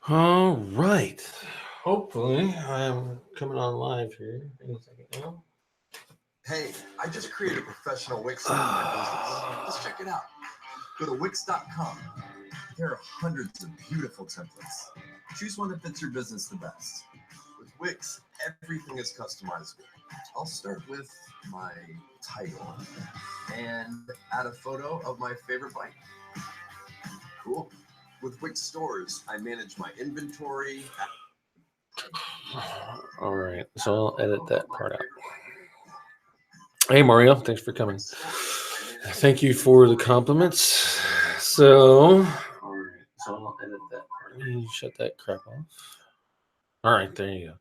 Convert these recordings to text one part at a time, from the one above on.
All right. Hopefully, I am coming on live here. Any second now. Hey, I just created a professional Wix site for my business. Let's check it out. Go to Wix.com. There are hundreds of beautiful templates. Choose one that fits your business the best. With Wix, everything is customizable. I'll start with my title and add a photo of my favorite bike. Cool. With Wix Stores, I manage my inventory. All right. So I'll edit that part out. Hey, Mario. Thanks for coming. Thank you for the compliments. So, I'll edit that part. Let me shut that crap off. All right. There you go.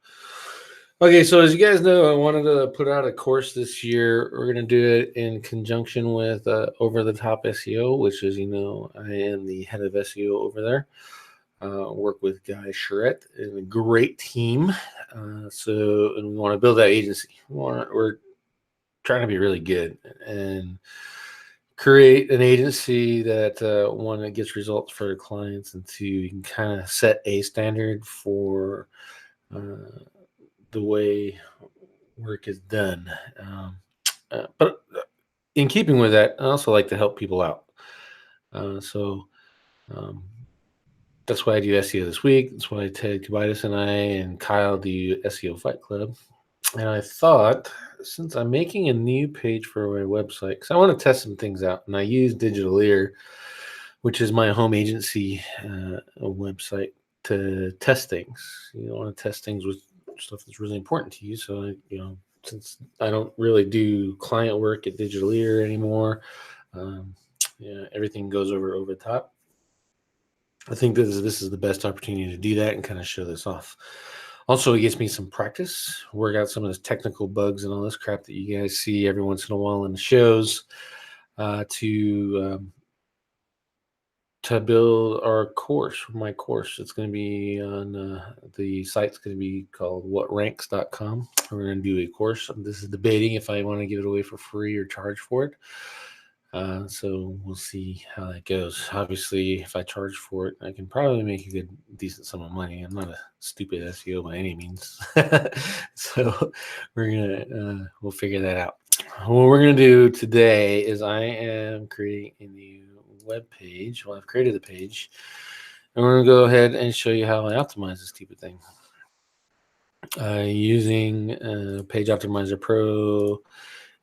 Okay, so as you guys know, I wanted to put out a course this year. We're going to do it in conjunction with Over the Top SEO, which, as you know, I am the head of SEO over there. Work with Guy Charette and a great team. And we want to build that agency. We're trying to be really good and create an agency that one, that gets results for the clients, and two, you can kind of set a standard for the way work is done. But in keeping with that, I also like to help people out. So that's why I do SEO this week. That's why Ted Kubitis and I and Kyle do SEO Fight Club. And I thought, since I'm making a new page for my website, because I want to test some things out, and I use Digital Ear, which is my home agency website, to test things. You want to test things with stuff that's really important to you. So, since I don't really do client work at Digital Ear anymore, everything goes over the top. I think this is the best opportunity to do that and kind of show this off. Also, it gets me some practice, work out some of those technical bugs and all this crap that you guys see every once in a while in the shows, to build our course, my course. It's going to be on the site's going to be called whatranks.com. We're going to do a course. This is debating if I want to give it away for free or charge for it. So we'll see how that goes. Obviously, if I charge for it, I can probably make a decent sum of money. I'm not a stupid SEO by any means. So we'll figure that out. What we're gonna do today is I am creating a new web page. Well, I've created the page, and we're gonna go ahead and show you how I optimize this stupid thing. Using Page Optimizer Pro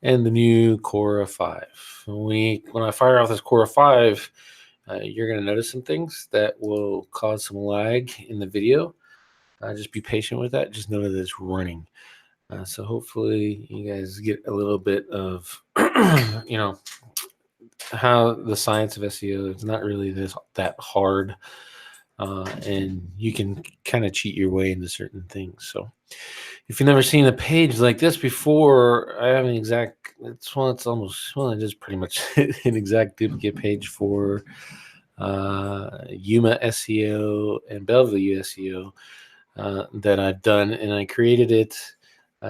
and the new Cora 5. When I fire off this Cora 5, you're going to notice some things that will cause some lag in the video. Just be patient with that. Just know that it's running. So hopefully you guys get a little bit of, how the science of SEO is not really that hard. And you can kind of cheat your way into certain things. So if you've never seen a page like this before, I have an exact, it's just pretty much an exact duplicate page for Yuma SEO and Bellevue SEO that I've done. And I created it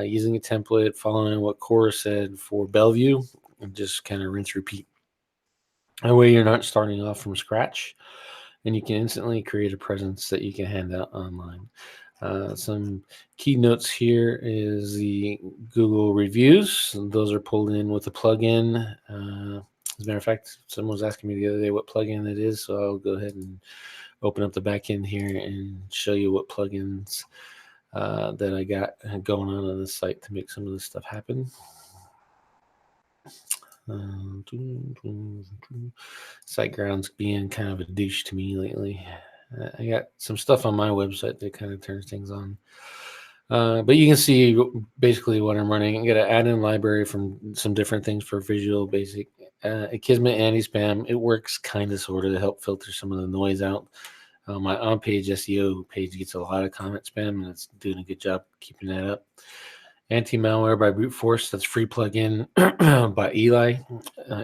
using a template, following what Cora said for Bellevue, and just kind of rinse, repeat. That way you're not starting off from scratch, and you can instantly create a presence that you can hand out online. Some key notes here is the Google reviews. Those are pulled in with a plugin. As a matter of fact, someone was asking me the other day what plugin it is, so I'll go ahead and open up the back end here and show you what plugins that I got going on this site to make some of this stuff happen. SiteGround's being kind of a douche to me lately. I got some stuff on my website that kind of turns things on. But you can see basically what I'm running. I got an add-in library from some different things for Visual Basic. Akismet anti-spam. It works kind of sort of to help filter some of the noise out. My on-page SEO page gets a lot of comment spam, and it's doing a good job keeping that up. Anti-malware by brute force. That's free plugin by Eli.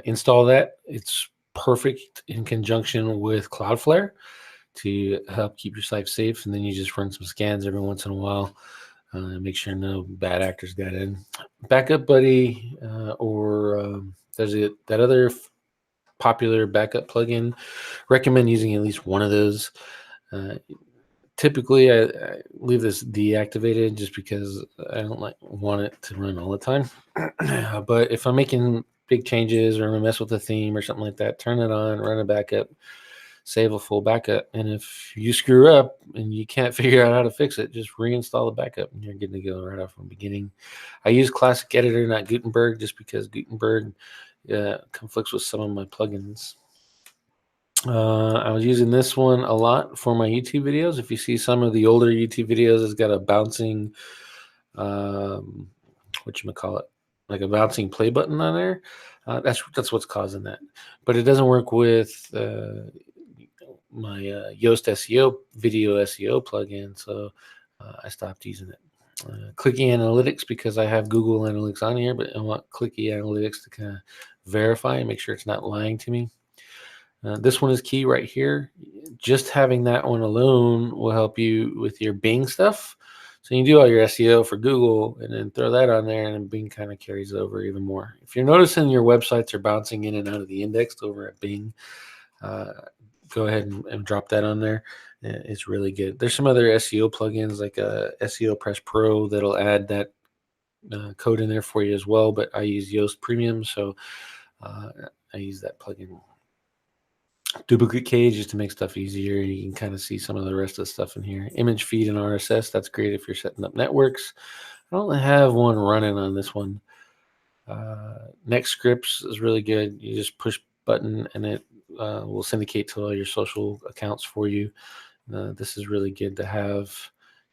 Install that. It's perfect in conjunction with Cloudflare to help keep your site safe. And then you just run some scans every once in a while. Make sure no bad actors got in. Backup Buddy there's that other popular backup plugin. Recommend using at least one of those. Typically, I leave this deactivated just because I don't want it to run all the time. But if I'm making big changes or I'm gonna mess with the theme or something like that, turn it on, run a backup, save a full backup. And if you screw up and you can't figure out how to fix it, just reinstall the backup and you're good to go right off from the beginning. I use Classic Editor, not Gutenberg, just because Gutenberg conflicts with some of my plugins. I was using this one a lot for my YouTube videos. If you see some of the older YouTube videos, it's got a bouncing, whatchamacallit, like a bouncing play button on there. That's what's causing that. But it doesn't work with my Yoast SEO video SEO plugin, so I stopped using it. Clicky Analytics, because I have Google Analytics on here, but I want Clicky Analytics to kind of verify and make sure it's not lying to me. This one is key right here. Just having that one alone will help you with your Bing stuff. So you can do all your SEO for Google and then throw that on there, and then Bing kind of carries over even more. If you're noticing your websites are bouncing in and out of the index over at Bing, go ahead and drop that on there. It's really good. There's some other SEO plugins like SEO Press Pro that'll add that code in there for you as well, but I use Yoast Premium, so I use that plugin. Duplicate cage just to make stuff easier. You can kind of see some of the rest of the stuff in here. Image feed and RSS, that's great if you're setting up networks. I don't have one running on this one. Next Scripts is really good. You just push button and it will syndicate to all your social accounts for you. This is really good to have.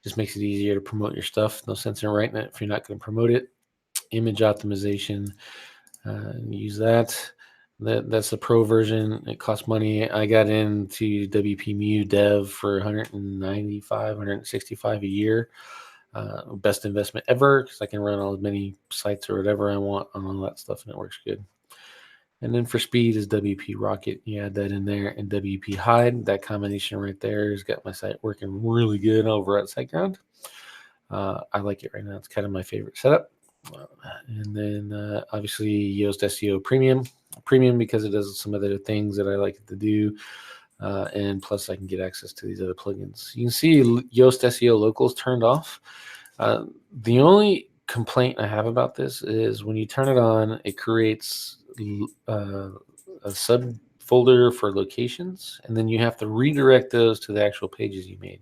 Just makes it easier to promote your stuff. No sense in writing it if you're not going to promote it. Image optimization, use that. That's the pro version. It costs money. I got into WPMU Dev for $195, $165 a year. Best investment ever because I can run all as many sites or whatever I want on all that stuff, and it works good. And then for speed is WP Rocket. You add that in there, and WP Hide. That combination right there has got my site working really good over at SiteGround. I like it right now. It's kind of my favorite setup. And then obviously Yoast SEO Premium because it does some other things that I like it to do. And plus I can get access to these other plugins. You can see Yoast SEO Locals turned off. The only complaint I have about this is when you turn it on, it creates a subfolder for locations, and then you have to redirect those to the actual pages you made,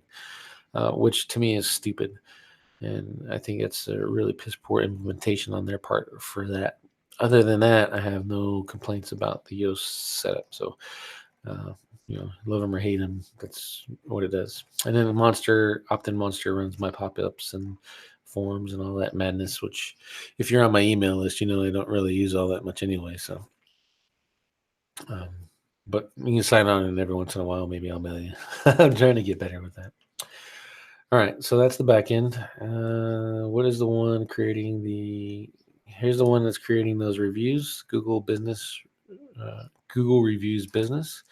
which to me is stupid. And I think it's a really piss poor implementation on their part for that. Other than that, I have no complaints about the Yoast setup. So, love them or hate them, that's what it does. And then Opt-in Monster runs my pop-ups and forms and all that madness, which if you're on my email list, I don't really use all that much anyway. So, but you can sign on and every once in a while, maybe I'll mail you. I'm trying to get better with that. All right, so that's the back end. What is the one creating here's the one that's creating those reviews, Google Reviews Business.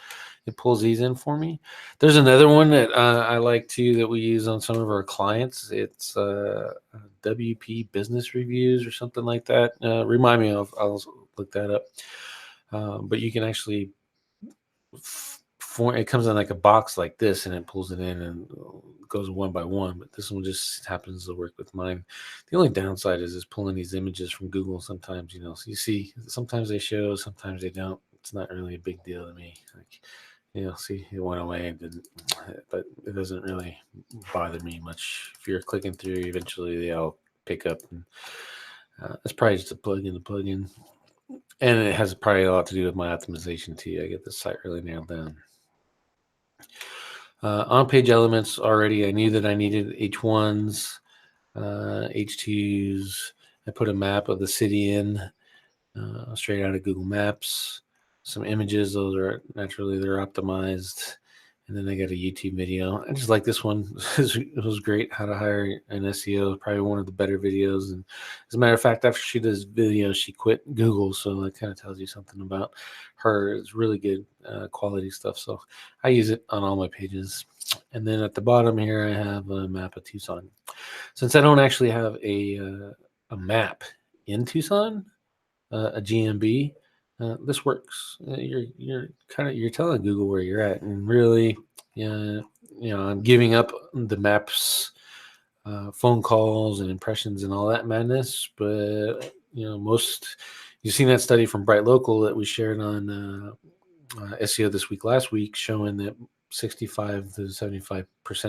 It pulls these in for me. There's another one that I like too that we use on some of our clients. It's WP Business Reviews or something like that. Remind me I'll look that up. But you can actually it comes in like a box like this, and it pulls it in and goes one by one. But this one just happens to work with mine. The only downside is pulling these images from Google sometimes, so you see sometimes they show, sometimes they don't. It's not really a big deal to me. See, it went away, but it doesn't really bother me much. If you're clicking through, eventually they all pick up. And it's probably just a plug-in. And it has probably a lot to do with my optimization too. I get the site really nailed down. On-page elements already, I knew that I needed H1s, H2s. I put a map of the city in straight out of Google Maps. Some images, those are naturally, they're optimized. And then they got a YouTube video. I just like this one. It was great. How to hire an SEO, probably one of the better videos. And as a matter of fact, after she does video, she quit Google. So that kind of tells you something about her. It's really good quality stuff. So I use it on all my pages. And then at the bottom here, I have a map of Tucson. Since I don't actually have a map in Tucson, a GMB, this works. You're telling Google where you're at, and really, I'm giving up the maps, phone calls and impressions and all that madness. But you've seen that study from Bright Local that we shared on SEO this week, last week, showing that 65 to 75%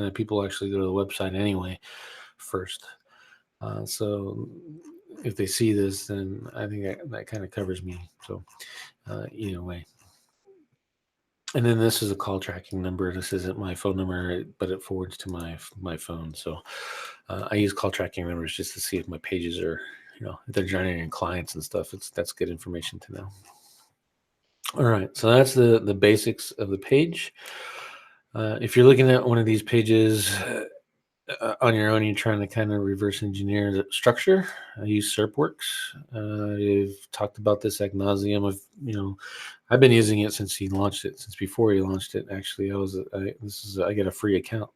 of people actually go to the website anyway first. So if they see this, then I think that kind of covers me. So either way. And then this is a call tracking number. This isn't my phone number, but it forwards to my phone. So I use call tracking numbers just to see if my pages are, if they're generating clients and stuff. That's good information to know. All right, so that's the basics of the page. If you're looking at one of these pages on your own, you're trying to kind of reverse engineer the structure. I use SERPworks. I've talked about this ad nauseum. I've been using it since he launched it. Since before he launched it, actually, I get a free account.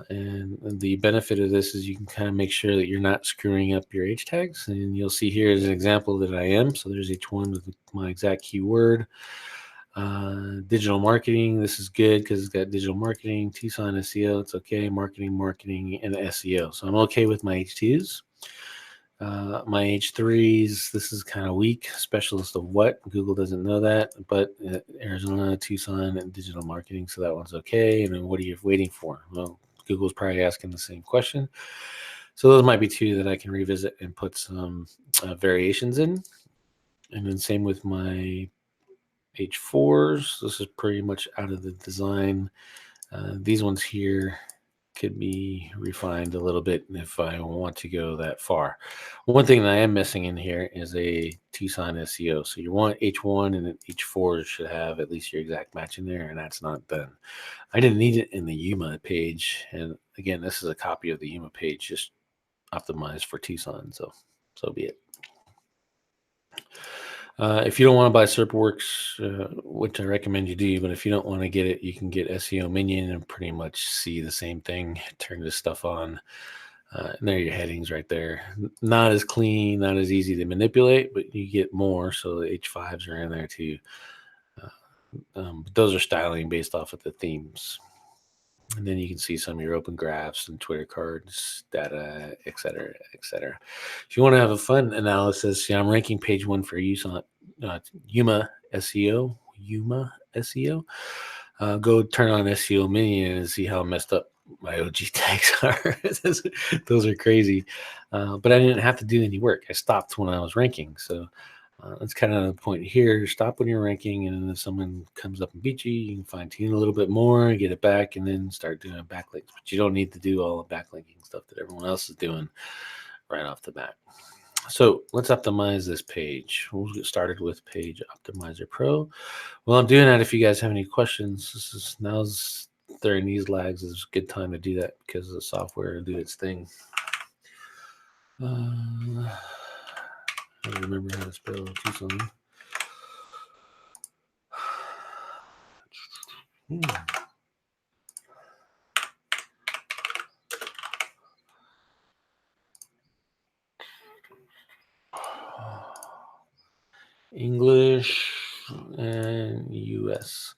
And the benefit of this is you can kind of make sure that you're not screwing up your H tags. And you'll see here is an example that I am. So there's each one with my exact keyword. Digital marketing. This is good because it's got digital marketing, Tucson SEO. It's okay. Marketing, and SEO. So I'm okay with my H2s. My H3s, this is kind of weak. Specialist of what? Google doesn't know that, but Arizona, Tucson, and digital marketing. So that one's okay. And then what are you waiting for? Well, Google's probably asking the same question. So those might be two that I can revisit and put some variations in. And then same with my H4s. This is pretty much out of the design. These ones here could be refined a little bit if I want to go that far. One thing that I am missing in here is a Tucson SEO. So you want H1 and H4 should have at least your exact match in there, and that's not done. I didn't need it in the Yuma page. And again, this is a copy of the Yuma page, just optimized for Tucson. So be it. If you don't want to buy SERPworks, which I recommend you do, but if you don't want to get it, you can get SEO Minion and pretty much see the same thing. Turn this stuff on. And there are your headings right there. Not as clean, not as easy to manipulate, but you get more. So the H5s are in there too. But those are styling based off of the themes. And then you can see some of your open graphs and Twitter cards, data, et cetera, et cetera. If you want to have a fun analysis, I'm ranking page 1 for use on Yuma SEO. Go turn on SEO Minion and see how messed up my OG tags are. Those are crazy. But I didn't have to do any work. I stopped when I was ranking. So that's kind of the point here. Stop when you're ranking, and if someone comes up and beats you, you can fine tune a little bit more and get it back, and then start doing backlinks. But you don't need to do all the backlinking stuff that everyone else is doing right off the bat. So let's optimize this page. We'll get started with Page Optimizer Pro. Well, I'm doing that. If you guys have any questions, now's during these lags is a good time to do that because the software will do its thing. I don't remember how to spell Tucson. English and US.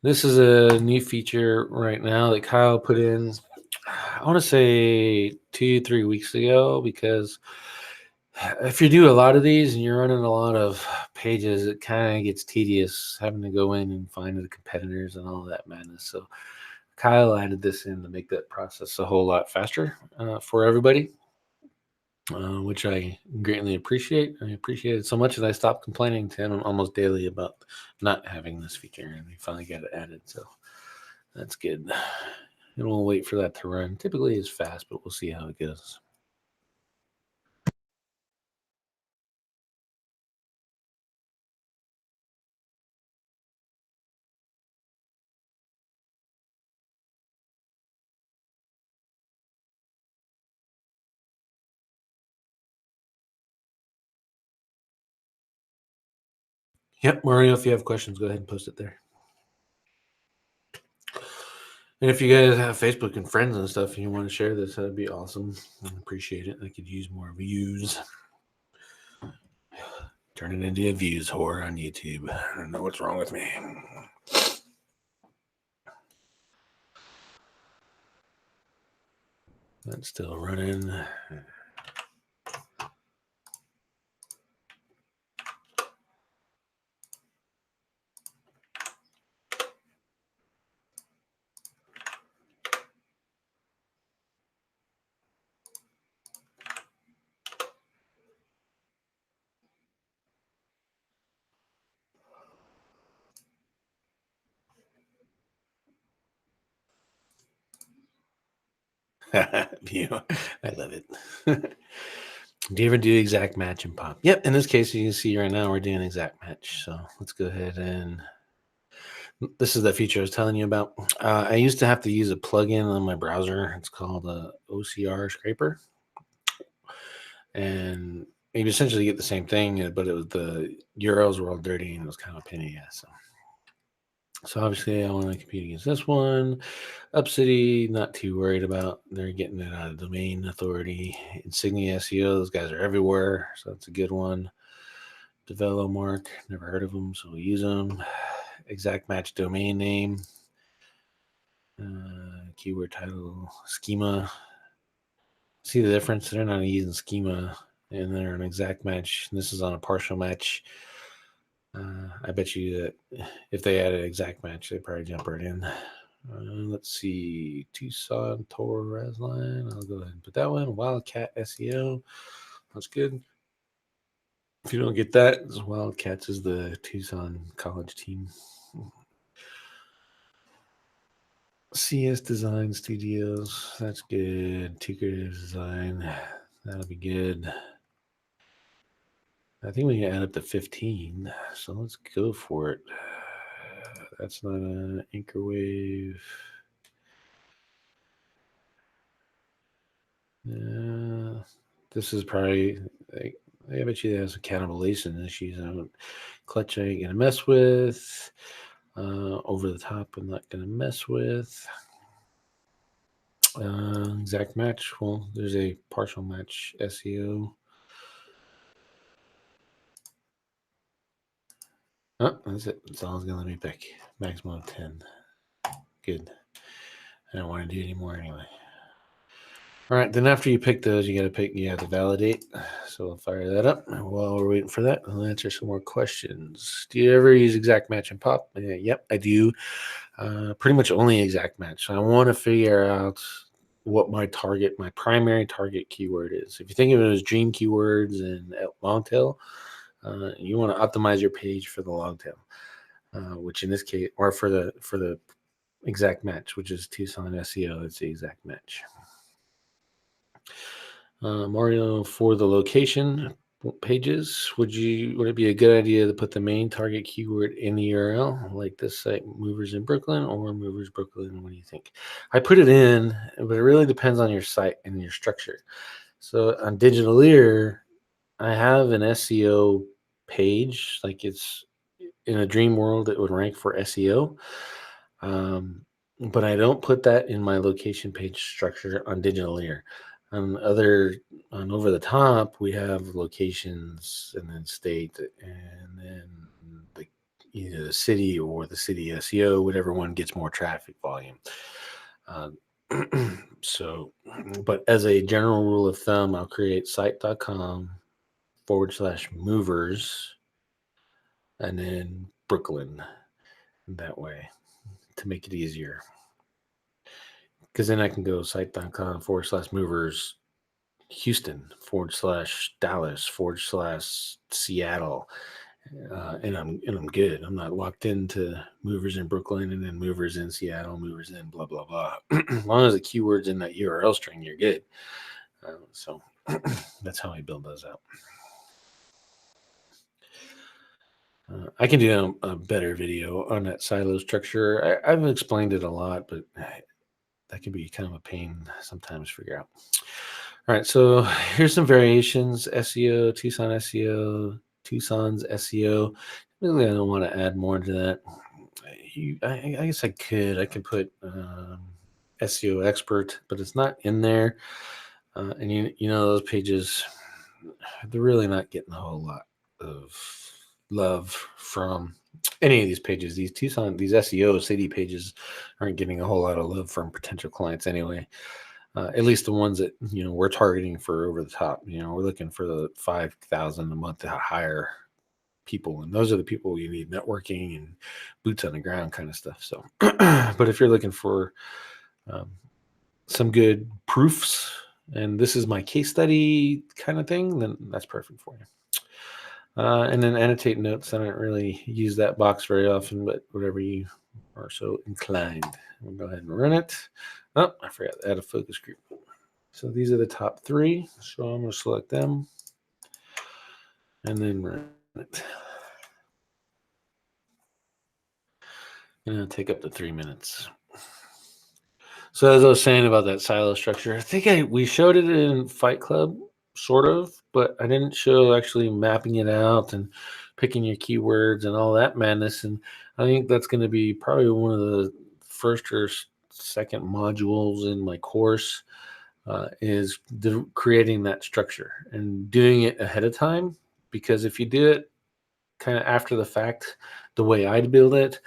This is a new feature right now that Kyle put in, I want to say 2-3 weeks ago, because if you do a lot of these and you're running a lot of pages, it kind of gets tedious having to go in and find the competitors and all that madness. So Kyle added this in to make that process a whole lot faster for everybody, which I greatly appreciate. I appreciate it so much that I stopped complaining to him almost daily about not having this feature, and he finally got it added. So that's good. And we'll wait for that to run. Typically it's fast, but we'll see how it goes. Yep, Mario, if you have questions, go ahead and post it there. And if you guys have Facebook and friends and stuff and you want to share this, that'd be awesome. I appreciate it. I could use more views. Turn it into a views whore on YouTube. I don't know what's wrong with me. That's still running. I love it. Do you ever do exact match and pop? Yep. In this case, you can see right now we're doing exact match. So let's go ahead and this is the feature I was telling you about. I used to have to use a plugin on my browser. It's called OCR Scraper, and you essentially get the same thing, but it was the URLs were all dirty and it was kind of a pain in the ass. So obviously, I want to compete against this one. Upcity, not too worried about. They're getting it out of domain authority. Insignia SEO, those guys are everywhere, so that's a good one. Develomark, never heard of them, so we'll use them. Exact match domain name. Keyword title, schema. See the difference? They're not using schema, and they're an exact match. This is on a partial match. I bet you that if they added exact match, they'd probably jump right in. Let's see, Tucson, Tor, Rasline. I'll go ahead and put that one. Wildcat SEO. That's good. If you don't get that, Wildcats is the Tucson college team. CS Design Studios. That's good. Creative Design. That'll be good. I think we can add up to 15. So let's go for it. That's not an anchor wave. This is probably, I bet you there's a cannibalization issues. Clutch I ain't gonna mess with. Over the top, I'm not gonna mess with. Exact match. Well, there's a partial match SEO. Oh, that's it. That's all it's gonna let me pick. Maximum of 10. Good. I don't want to do any more anyway. All right, then after you pick those, you have to validate. So I'll fire that up. While we're waiting for that, I'll answer some more questions. Do you ever use exact match and pop? Yep, I do. Pretty much only exact match. So I want to figure out what my primary target keyword is. If you think of it as dream keywords and long tail, you want to optimize your page for the long tail, which in this case, or for the exact match, which is Tucson SEO. It's the exact match. Mario, for the location pages, would it be a good idea to put the main target keyword in the URL, like this site, Movers in Brooklyn or Movers Brooklyn? What do you think? I put it in, but it really depends on your site and your structure. So on Digitaleer, I have an SEO page, like it's in a dream world, it would rank for SEO. But I don't put that in my location page structure on Digitaleer. On over the top, we have locations and then state and then either the city or the city SEO, whatever one gets more traffic volume. So, but as a general rule of thumb, I'll create site.com/movers and then Brooklyn that way to make it easier. Because then I can go site.com/movers Houston /Dallas /Seattle, and I'm good. I'm not locked into movers in Brooklyn and then movers in Seattle, movers in blah blah blah. As long as the keywords in that URL string, you're good. So that's how I build those out. I can do a better video on that silo structure. I've explained it a lot, but that can be kind of a pain sometimes to figure out. All right, so here's some variations. SEO, Tucson's SEO. Really, I don't want to add more to that. I guess I could put SEO expert, but it's not in there. And you know those pages, they're really not getting a whole lot of love from any of these pages. These SEO city pages aren't getting a whole lot of love from potential clients anyway. At least the ones that we're targeting for over the top. We're looking for the 5,000 a month to hire people, and those are the people you need networking and boots on the ground kind of stuff. So, but if you're looking for some good proofs, and this is my case study kind of thing, then that's perfect for you. And then annotate notes. I don't really use that box very often, but whatever you are so inclined. We'll go ahead and run it. Oh, I forgot to add a focus group. So these are the top 3. So I'm going to select them and then run it. And it'll take up to 3 minutes. So as I was saying about that silo structure, I think we showed it in Fight Club, sort of, but I didn't show actually mapping it out and picking your keywords and all that madness. And I think that's going to be probably one of the first or second modules in my course, is creating that structure and doing it ahead of time. Because if you do it kind of after the fact, the way I'd build it,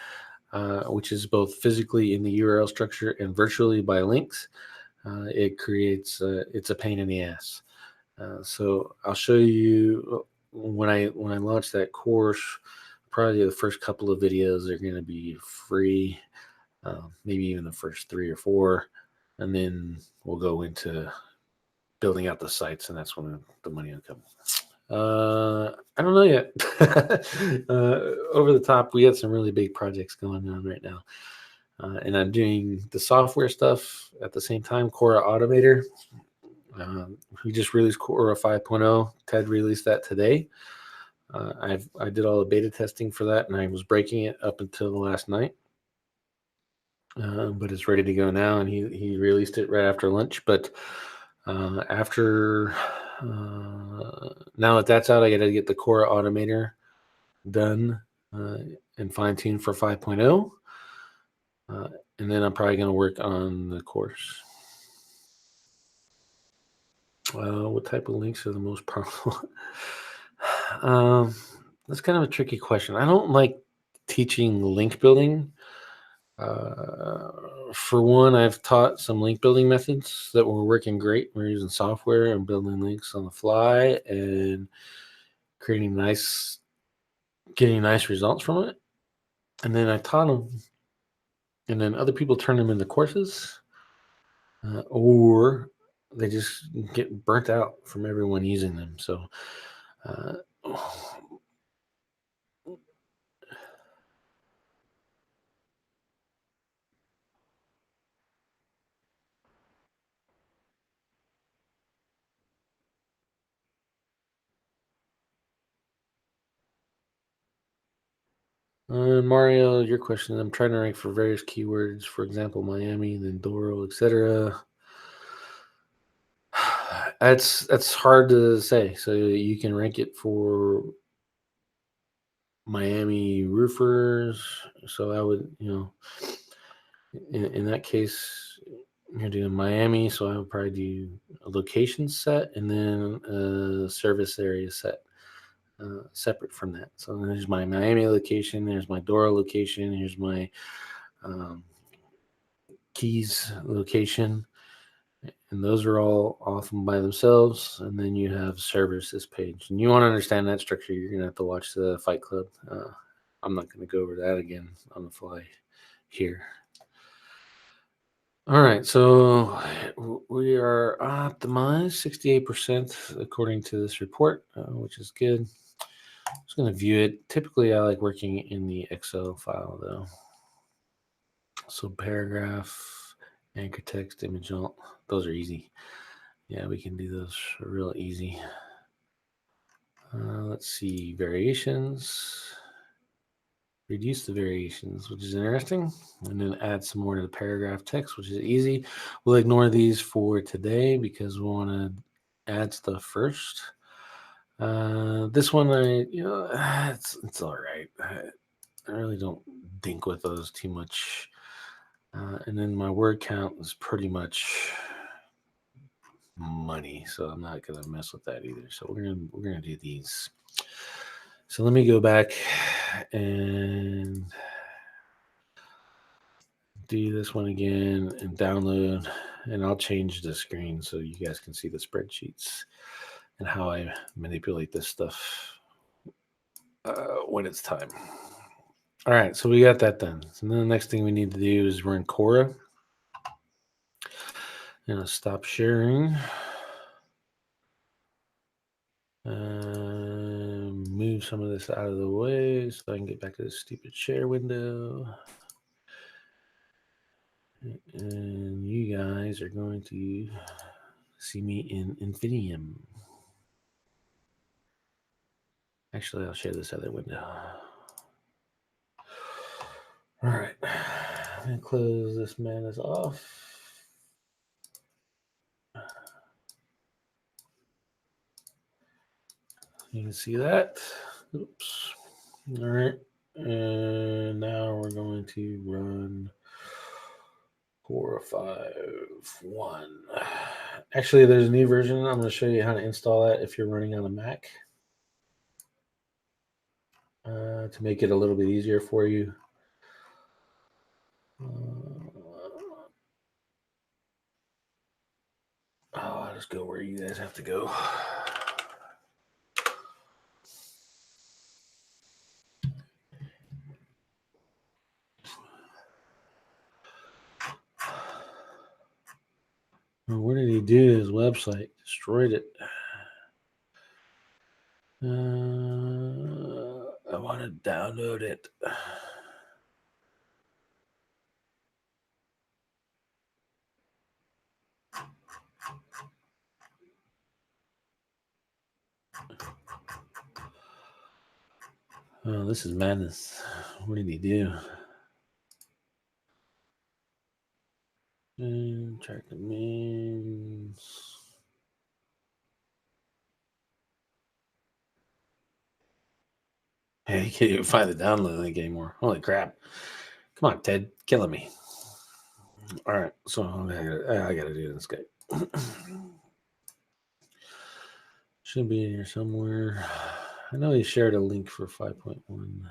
which is both physically in the URL structure and virtually by links, it creates it's a pain in the ass. So I'll show you when I launch that course. Probably the first couple of videos are going to be free, maybe even the first 3 or 4, and then we'll go into building out the sites, and that's when the money will come. I don't know yet. Over the top, we have some really big projects going on right now. And I'm doing the software stuff at the same time. Cora Automator. We just released Cora 5.0. Ted released that today. I did all the beta testing for that, and I was breaking it up until last night. But it's ready to go now, and he released it right after lunch. But after now that that's out, I got to get the Cora Automator done and fine-tuned for 5.0. And then I'm probably going to work on the course. What type of links are the most powerful? That's kind of a tricky question. I don't like teaching link building. For one, I've taught some link building methods that were working great. We're using software and building links on the fly and getting nice results from it. And then I taught them, and then other people turn them into courses, or they just get burnt out from everyone using them. So Mario, your question. I'm trying to rank for various keywords, for example, Miami, then Doro, etc. That's hard to say. So you can rank it for Miami roofers. So I would, in that case, you're doing Miami. So I would probably do a location set and then a service area set. Separate from that. So there's my Miami location, there's my Dora location, here's my Keys location, and those are all off by themselves. And then you have services page, and you want to understand that structure, you're gonna have to watch the Fight Club. I'm not going to go over that again on the fly here. All right, so we are optimized 68% according to this report, which is good. I'm just going to view it. Typically, I like working in the Excel file, though. So paragraph, anchor text, image alt, those are easy. Yeah, we can do those real easy. Let's see, variations. Reduce the variations, which is interesting. And then add some more to the paragraph text, which is easy. We'll ignore these for today because we want to add stuff first. This one, it's all right. I really don't dink with those too much. And then my word count is pretty much money, so I'm not gonna mess with that either. So we're gonna do these. So let me go back and do this one again and download, and I'll change the screen so you guys can see the spreadsheets and how I manipulate this stuff when it's time. All right, so we got that done. So then the next thing we need to do is run Cora. I'm going to stop sharing. Move some of this out of the way so I can get back to this stupid share window. And you guys are going to see me in Infinium. Actually, I'll share this other window. All right. I'm going to close this madness off. You can see that. Oops. All right. And now we're going to run 451. Actually, there's a new version. I'm going to show you how to install that if you're running on a Mac to make it a little bit easier for you. I'll just go where you guys have to go. What did he do to his website? Destroyed it. I want to download it. Oh, this is madness. What did he do? Track the means. Hey, you can't even find the download link anymore. Holy crap. Come on, Ted. Killing me. All right. So I got to do this guy. Should be in here somewhere. I know he shared a link for 5.1.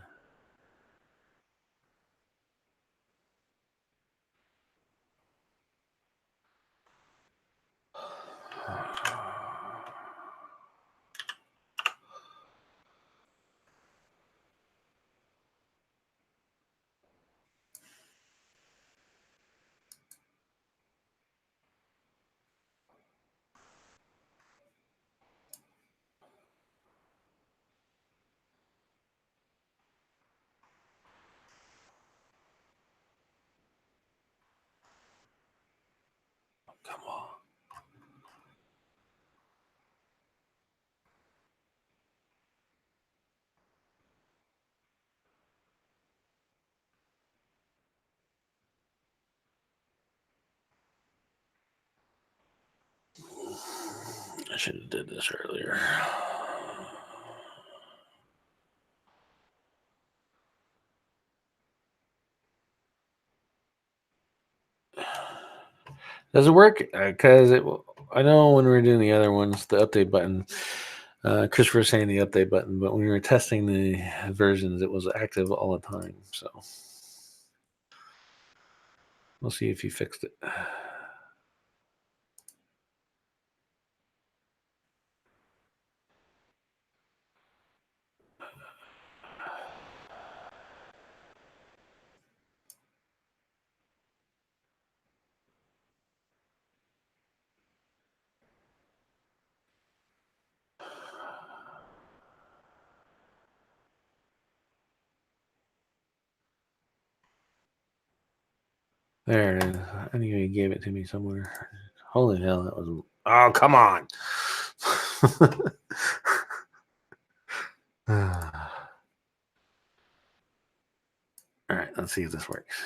Come on. I should have did this earlier. Does it work? Because I know when we were doing the other ones, the update button, Christopher was saying the update button, but when we were testing the versions, it was active all the time. So we'll see if he fixed it. There it is. I knew he gave it to me somewhere. Holy hell, that was. Oh, come on. All right, let's see if this works.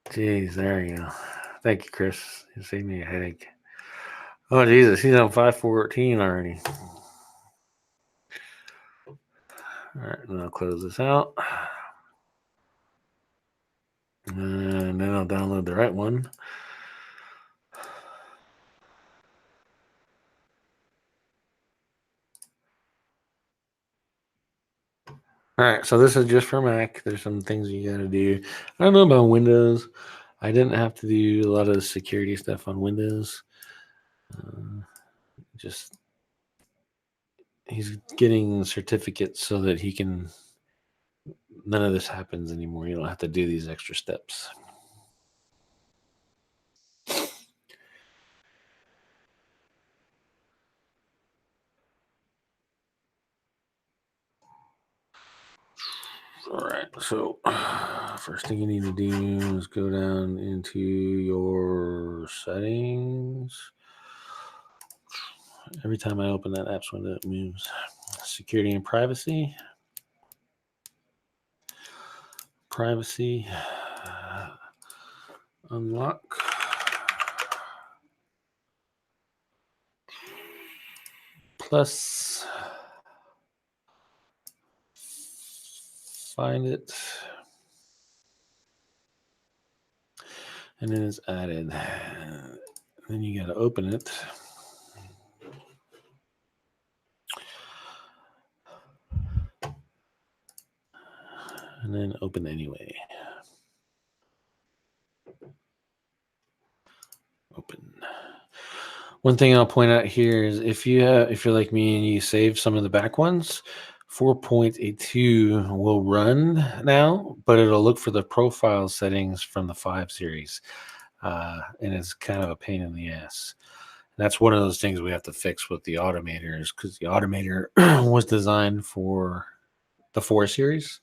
Jeez, there you go. Thank you, Chris. You saved me a headache. Oh, Jesus, he's on 514 already. All right, and I'll close this out. And then I'll download the right one. All All right, so this is just for Mac. There's some things you got to do. I don't know about Windows. I didn't have to do a lot of security stuff on Windows. Just he's getting certificates so that he can. None of this happens anymore. You don't have to do these extra steps. All right, so first thing you need to do is go down into your settings. Every time I open that apps window, it moves. Security and privacy. Privacy. Unlock. Plus. Find it. And then it's added. Then you got to open it. And then open anyway. Open. One thing I'll point out here is if you're like me and you save some of the back ones, 4.82 will run now, but it'll look for the profile settings from the 5 series. And it's kind of a pain in the ass. And that's one of those things we have to fix with the automators, because the automator was designed for the 4 series,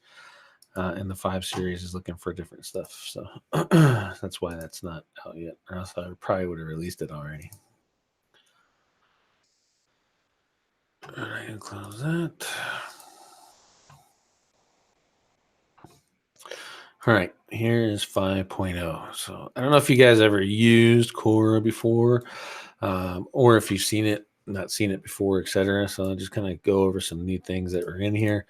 and the 5 series is looking for different stuff. So that's why that's not out yet, or else I probably would have released it already. All right, and close that. All right, here is 5.0. So I don't know if you guys ever used Cora before, or if you've seen it, not seen it before, etc. So I'll just kind of go over some new things that were in here.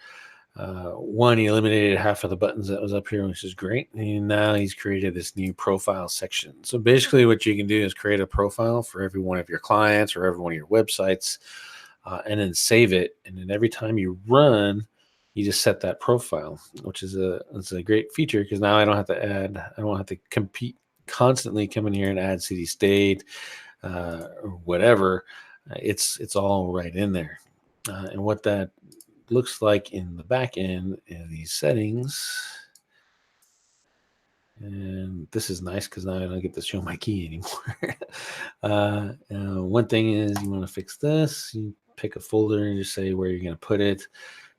One, he eliminated half of the buttons that was up here, which is great. And now he's created this new profile section. So basically what you can do is create a profile for every one of your clients or every one of your websites, and then save it. And then every time you run, you just set that profile, which is a great feature, because now I don't have to constantly come in here and add city state, or whatever. It's all right in there. And what that looks like in the back end in these settings. And this is nice because now I don't get to show my key anymore. One thing is you want to fix this. You pick a folder and just say where you're going to put it.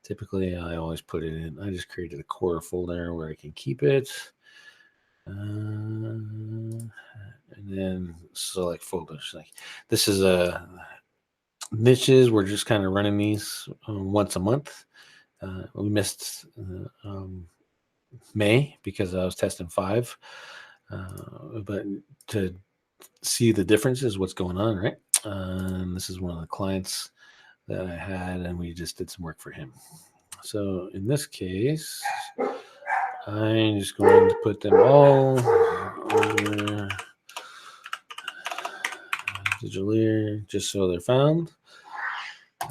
Typically, I always put it in. I just created a Cora folder where I can keep it. And then select folders. Like this is a niches. We're just kind of running these once a month. We missed May because I was testing 5. But to see the differences, what's going on, right? This is one of the clients that I had, and we just did some work for him. So in this case, I'm just going to put them all over Digitaleer just so they're found.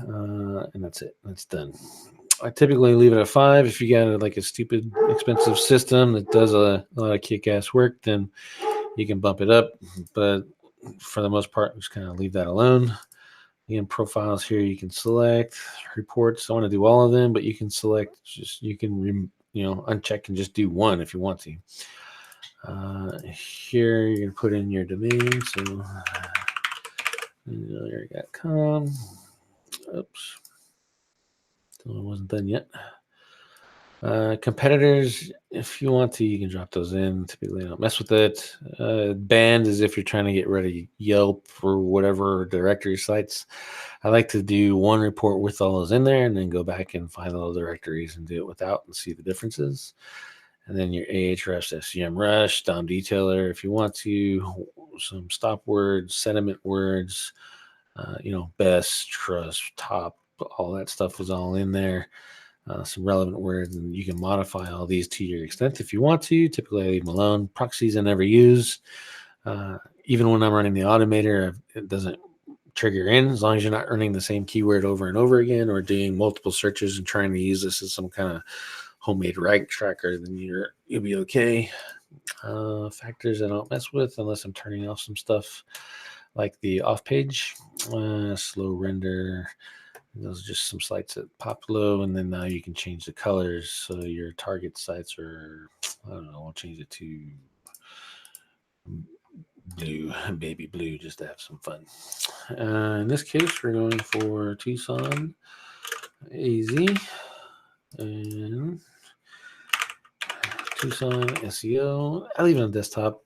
And that's it. That's done. I typically leave it at 5. If you got like a stupid expensive system that does a lot of kick-ass work, then you can bump it up. But for the most part, just kind of leave that alone. Again, profiles here, you can select reports. I want to do all of them, but you can select, just you can uncheck and just do one if you want to. Here you're gonna put in your domain. So there.com. Oops, so it wasn't done yet. Competitors, if you want to, you can drop those in. Typically, I don't mess with it. Banned is if you're trying to get rid of Yelp or whatever directory sites. I like to do one report with all those in there and then go back and find all the directories and do it without and see the differences. And then your Ahrefs, SEMrush, DOM detailer, if you want to, some stop words, sentiment words, best, trust, top, all that stuff is all in there. Some relevant words, and you can modify all these to your extent if you want to. Typically, I leave them alone. Proxies I never use. Even when I'm running the automator, it doesn't trigger in, as long as you're not earning the same keyword over and over again or doing multiple searches and trying to use this as some kind of homemade rank tracker, then you'll be okay. Factors I don't mess with unless I'm turning off some stuff like the off page, slow render. Those are just some sites that pop low, and then now you can change the colors. So your target sites are, I don't know, I'll change it to blue, baby blue, just to have some fun. In this case, we're going for Tucson, AZ, and Tucson SEO. I leave it on desktop.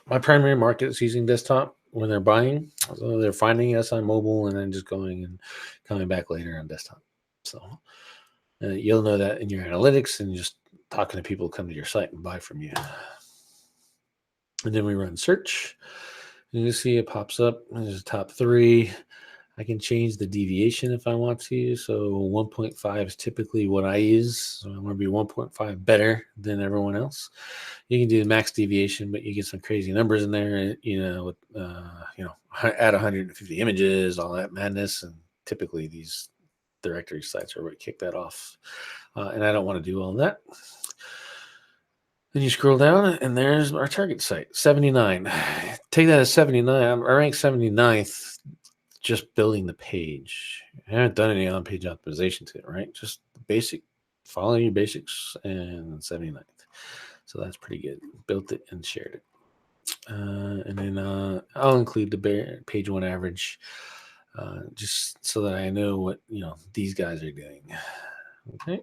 My primary market is using desktop when they're buying. So they're finding us on mobile and then just going and coming back later on desktop. So you'll know that in your analytics and just talking to people who come to your site and buy from you. And then we run search. And you see it pops up. There's top 3. I can change the deviation if I want to. So 1.5 is typically what I use. So I want to be 1.5 better than everyone else. You can do the max deviation, but you get some crazy numbers in there, with, add 150 images, all that madness. And typically these directory sites are what kick that off. And I don't want to do all that. Then you scroll down, and there's our target site, 79. Take that as 79. I rank 79th just building the page. I haven't done any on-page optimization to it, right? Just basic, follow your basics, and 79th. So that's pretty good. Built it and shared it. And then I'll include the page 1 average just so that I know what these guys are doing. Okay.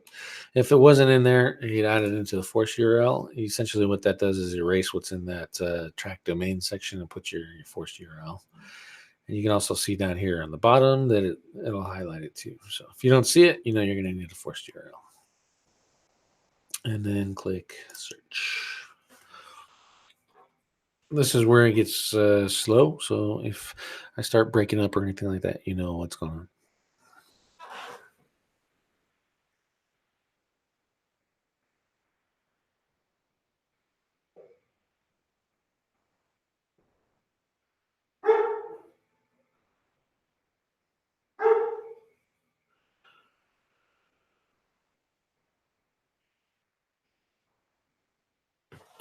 If it wasn't in there, you'd add it into the force URL. Essentially what that does is erase what's in that track domain section and put your force URL. And you can also see down here on the bottom that it'll highlight it too. So if you don't see it, you're going to need a forced URL. And then click search. This is where it gets slow. So if I start breaking up or anything like that, you know what's going on.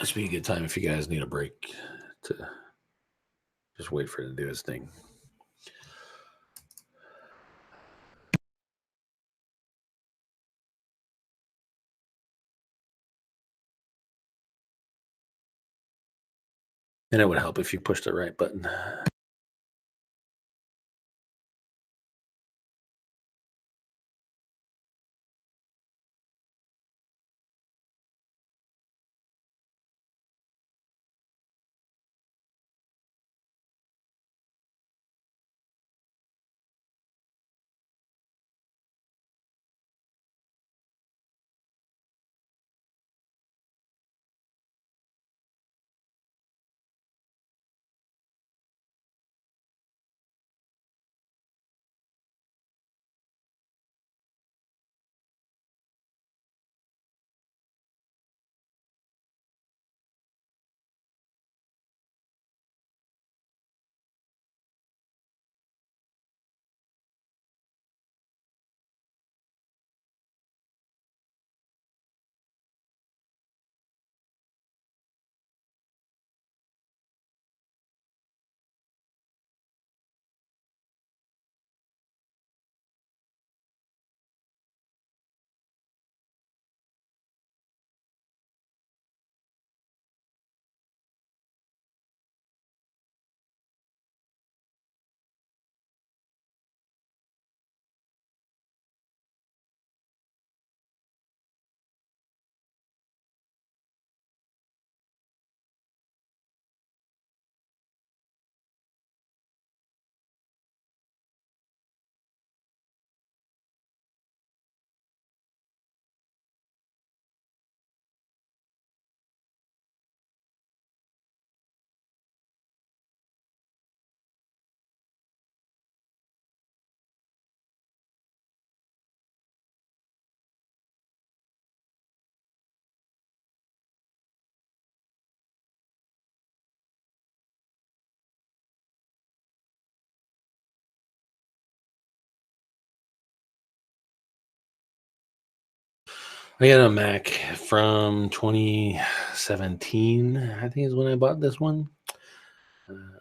This would be a good time if you guys need a break to just wait for it to do its thing. And it would help if you push the right button. I got a Mac from 2017, I think is when I bought this one.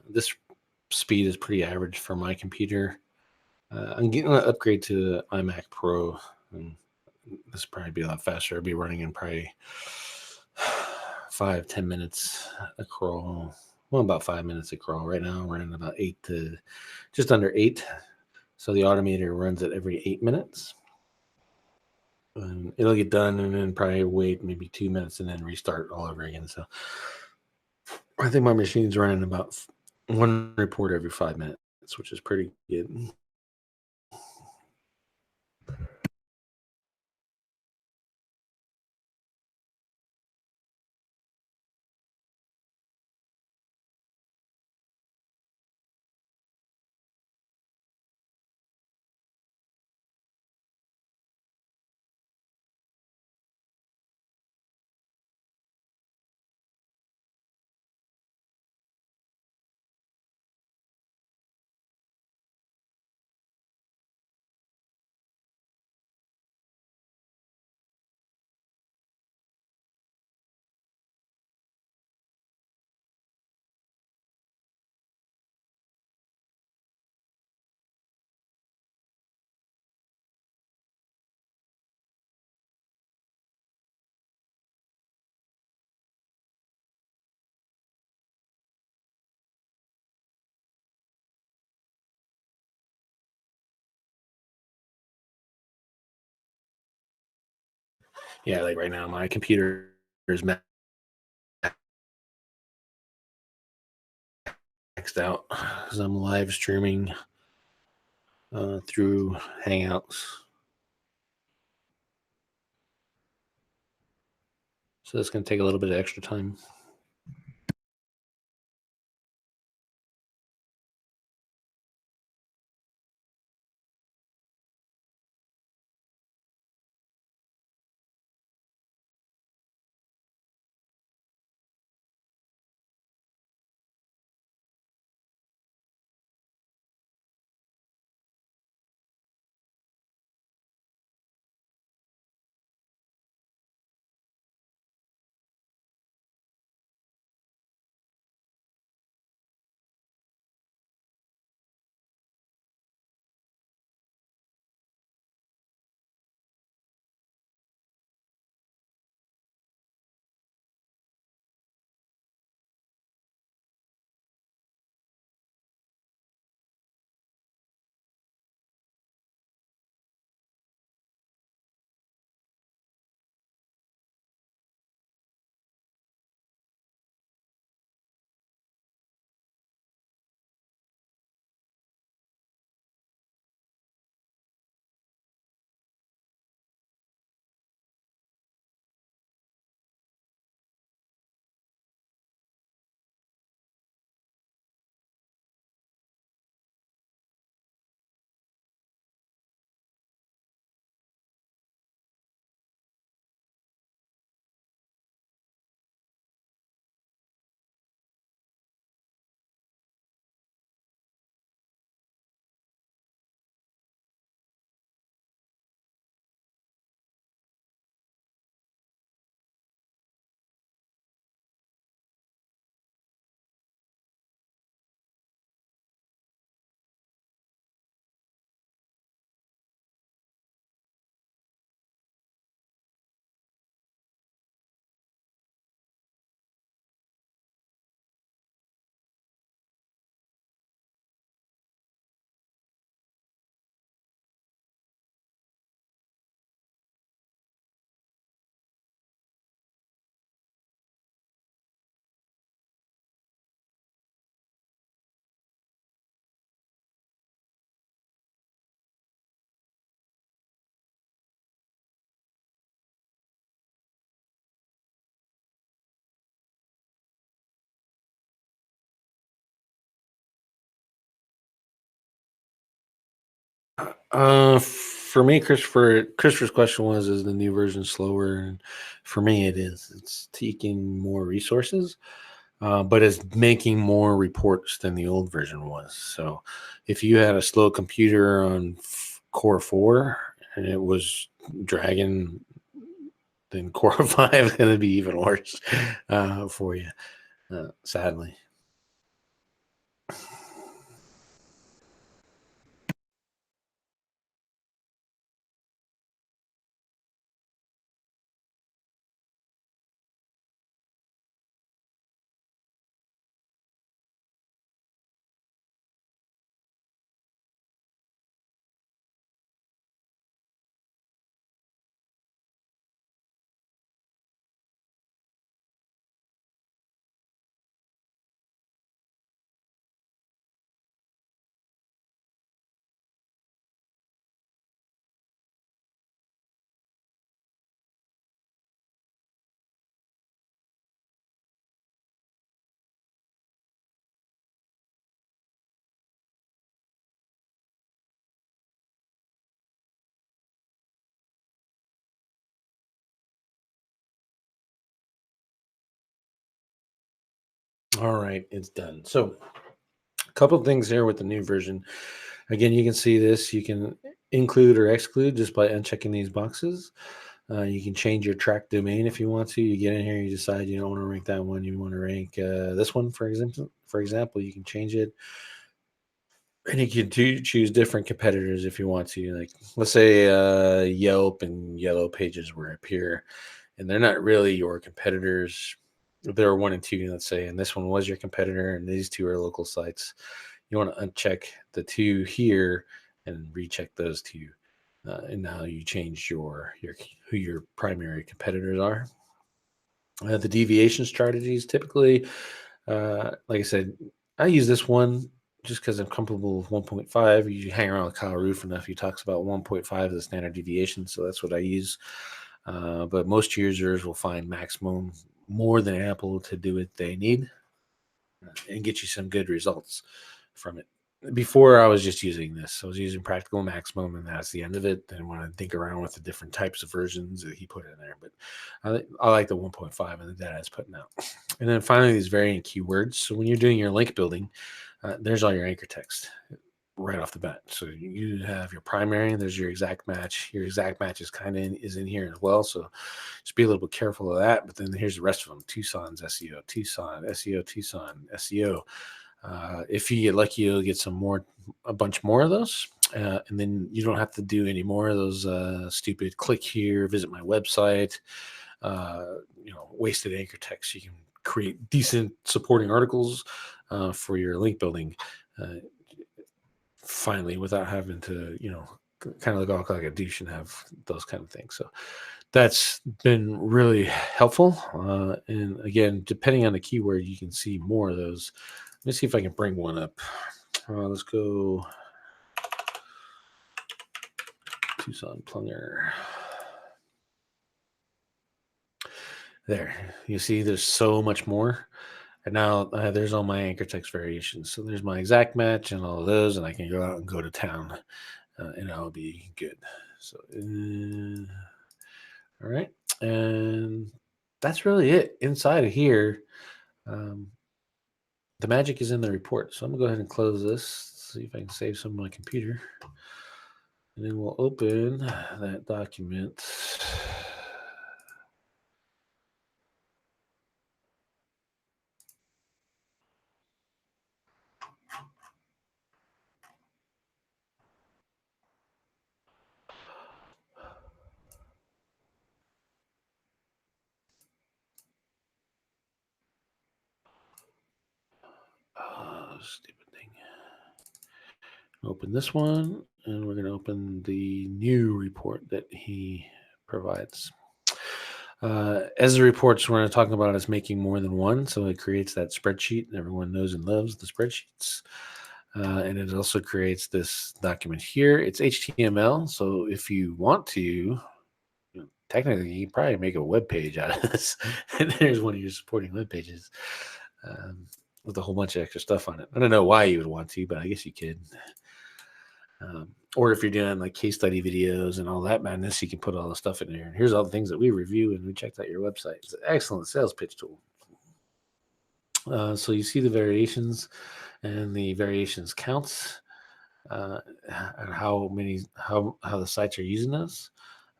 This speed is pretty average for my computer. I'm getting an upgrade to the iMac Pro, and this will probably be a lot faster. I'll be running in probably 5-10 minutes a crawl. Well, about 5 minutes a crawl. Right now, I'm running about 8 to just under 8. So the automator runs it every 8 minutes. And it'll get done and then probably wait maybe 2 minutes and then restart all over again. So I think my machine's running about one report every 5 minutes, which is pretty good. Yeah, like right now, my computer is maxed out because I'm live streaming through Hangouts. So it's going to take a little bit of extra time. For me, Christopher's question was, is the new version slower? And for me, it is. It's taking more resources, but it's making more reports than the old version was. So if you had a slow computer on Core 4 and it was dragging then Cora 5 is going to be even worse for you, sadly. All right, it's done. So a couple of things here with the new version. Again, you can see this. You can include or exclude just by unchecking these boxes. You can change your track domain if you want to. You get in here, you decide you don't want to rank that one. You want to rank this one, for example. For example, you can change it, and you can choose different competitors if you want to. Like, let's say Yelp and Yellow Pages were up here, and they're not really your competitors. They're 1 and 2, let's say, and this one was your competitor, and these two are local sites. You want to uncheck the 2 here and recheck those 2. And now you change your who your primary competitors are. The deviation strategies, typically, like I said, I use this one just because I'm comfortable with 1.5. You hang around with Kyle Roof enough, he talks about 1.5 as the standard deviation, so that's what I use. But most users will find maximum more than ample to do what they need and get you some good results from it. Before, I was just using this. I was using practical maximum, and that's the end of it. Didn't want to think around with the different types of versions that he put in there. But I like the 1.5 and the data it's putting out. And then finally, these variant keywords. So when you're doing your link building, there's all your anchor text right off the bat. So you have your primary, and there's your exact match. Your exact match is kind of is in here as well. So just be a little bit careful of that. But then here's the rest of them: Tucson's SEO, Tucson SEO, Tucson SEO. If you get lucky, you'll get a bunch more of those. And then you don't have to do any more of those stupid click here, visit my website, wasted anchor text. You can create decent supporting articles for your link building finally without having to, kind of look like a douche and have those kind of things. So that's been really helpful. And again, depending on the keyword, you can see more of those. Let me see if I can bring one up. Let's go Tucson Plunger. There. You see there's so much more. And now there's all my anchor text variations. So there's my exact match and all of those, and I can go out and go to town, and I'll be good. So, all right. And that's really it. Inside of here, the magic is in the report. So I'm going to go ahead and close this, see if I can save some of my computer. And then we'll open that document. Stupid thing. Open this one, and we're going to open the new report that he provides. As the reports we're talking about is making more than one, so it creates that spreadsheet, and everyone knows and loves the spreadsheets. And it also creates this document here. It's HTML, so if you want to, technically, you can probably make a web page out of this. And there's one of your supporting web pages with a whole bunch of extra stuff on it. I don't know why you would want to, but I guess you could. Or if you're doing like case study videos and all that madness, you can put all the stuff in there. And here's all the things that we review, and we checked out your website. It's an excellent sales pitch tool. So you see the variations and the variations counts and how the sites are using this.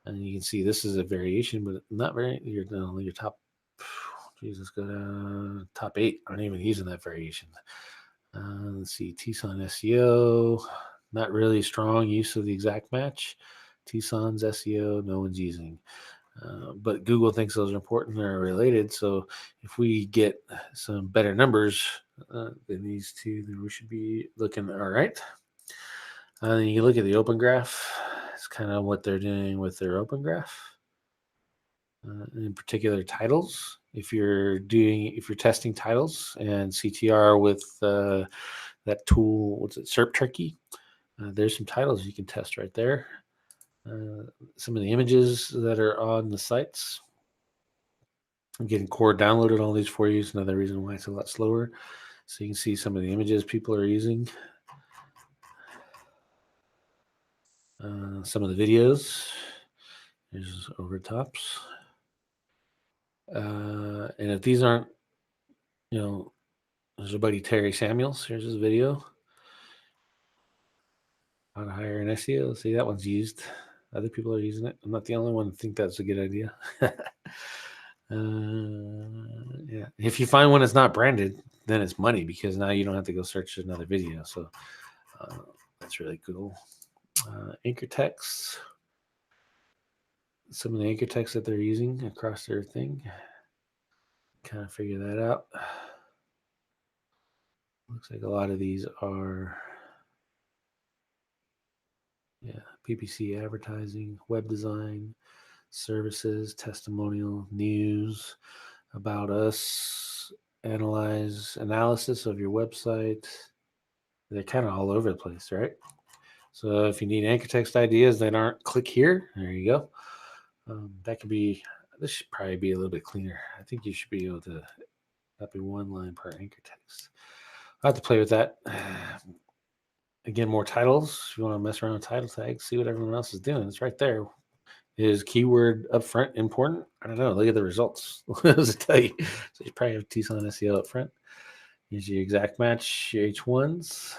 And you can see this is a variation, but not very. Your top. Jesus, go down top 8. Aren't even using that variation. Let's see, Tson SEO, not really strong use of the exact match. Tson's SEO, no one's using. But Google thinks those are important. They're related. So if we get some better numbers than these two, then we should be looking all right. Then you look at the open graph. It's kind of what they're doing with their open graph. In particular, titles. If you're testing titles and CTR with that tool, what's it, SERP Turkey? There's some titles you can test right there. Some of the images that are on the sites. I'm getting Cora downloaded all these for you. It's another reason why it's a lot slower. So you can see some of the images people are using. Some of the videos. There's overtops. And if these aren't, there's a buddy Terry Samuels. Here's his video. How to hire an SEO. See, that one's used. Other people are using it. I'm not the only one to think that's a good idea. Yeah. If you find one that's not branded, then it's money because now you don't have to go search another video. So that's really cool. Anchor text. Some of the anchor text that they're using across their thing. Kind of figure that out. Looks like a lot of these are PPC advertising, web design, services, testimonial, news, about us, analysis of your website. They're kind of all over the place, right? So if you need anchor text ideas that aren't click here, there you go. This should probably be a little bit cleaner. I think you should be able to, not be one line per anchor text. I'll have to play with that. Again, more titles. If you want to mess around with title tags, see what everyone else is doing. It's right there. Is keyword upfront important? I don't know. Look at the results. What does it tell you? So you probably have Tson SEO up front. Here's your exact match, your H1s.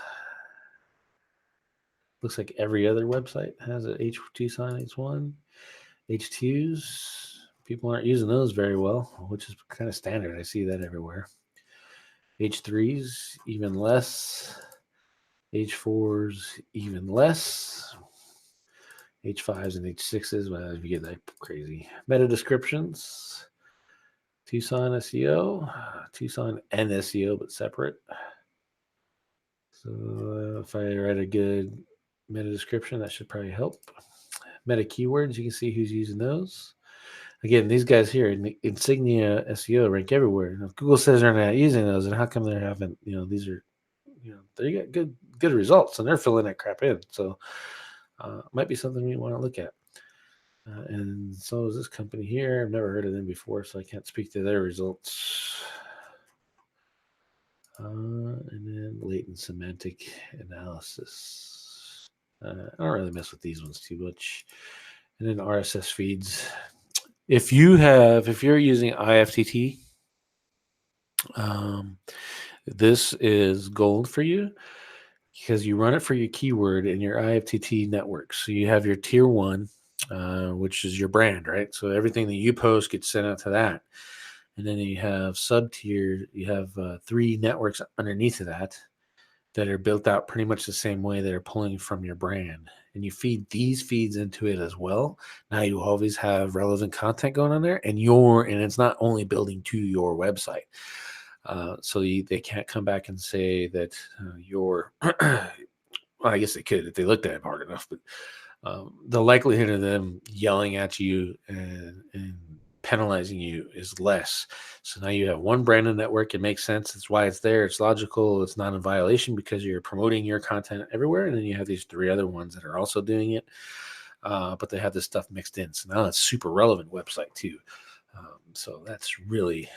Looks like every other website has an Tson H1. H2s, people aren't using those very well, which is kind of standard. I see that everywhere. H3s, even less. H4s, even less. H5s and H6s, well, if you get that crazy. Meta descriptions, Tson SEO, Tson and SEO, but separate. So if I write a good meta description, that should probably help. Meta keywords, you can see who's using those. Again, these guys here, Insignia SEO, rank everywhere. Now, if Google says they're not using those, and how come they haven't? These are, they got good results, and they're filling that crap in. So, might be something we want to look at. And so is this company here. I've never heard of them before, so I can't speak to their results. And then latent semantic analysis. I don't really mess with these ones too much. And then RSS feeds. If you're using IFTT, this is gold for you because you run it for your keyword in your IFTT network. So you have your tier 1, which is your brand, right? So everything that you post gets sent out to that. And then you have sub-tier, you have 3 networks underneath of that are built out pretty much the same way that are pulling from your brand. And you feed these feeds into it as well. Now you always have relevant content going on there, and it's not only building to your website. So they can't come back and say that well, I guess they could if they looked at it hard enough, but the likelihood of them yelling at you and penalizing you is less. So now you have one branded network. It makes sense. It's why it's there. It's logical. It's not in violation because you're promoting your content everywhere. And then you have these 3 other ones that are also doing it. But they have this stuff mixed in. So now it's super relevant website too. So that's really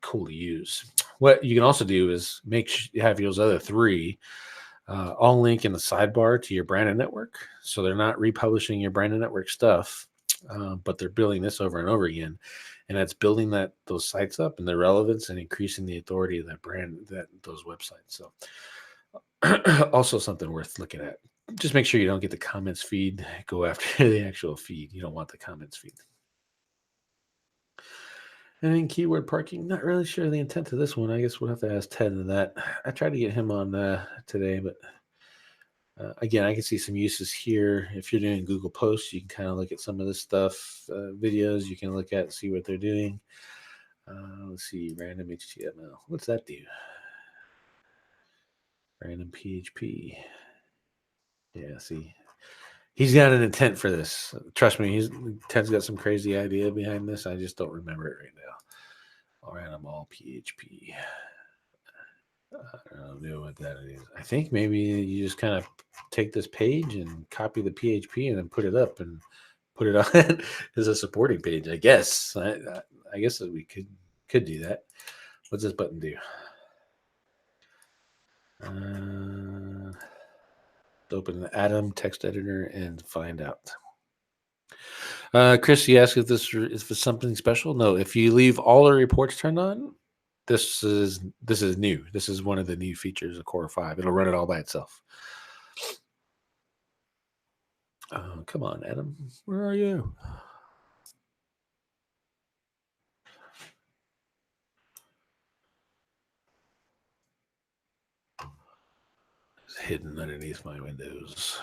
cool to use. What you can also do is have those other 3 all link in the sidebar to your branded network. So they're not republishing your branded network stuff. But they're building this over and over again, and that's building those sites up and their relevance and increasing the authority of that brand, those websites. So also something worth looking at. just make sure you don't get the comments feed. Go after the actual feed. You don't want the comments feed. And then keyword parking. Not really sure the intent of this one. I guess we'll have to ask Ted of that. I tried to get him on today, but again, I can see some uses here. If you're doing Google Posts, you can kind of look at some of this stuff. Videos you can look at, see what they're doing. Let's see, random HTML. What's that do? Random PHP. Yeah, see. He's got an intent for this. Trust me, Ted's got some crazy idea behind this. I just don't remember it right now. Random all PHP. I don't know what that is. I think maybe you just kind of take this page and copy the PHP and then put it up and put it on as a supporting page. I guess. I guess that we could do that. What's this button do? Open the Atom text editor and find out. Chris, you asked if this is something special. No, if you leave all the reports turned on, this is new. This is one of the new features of Core 5. It'll run it all by itself. Come on, Adam. Where are you? It's hidden underneath my windows.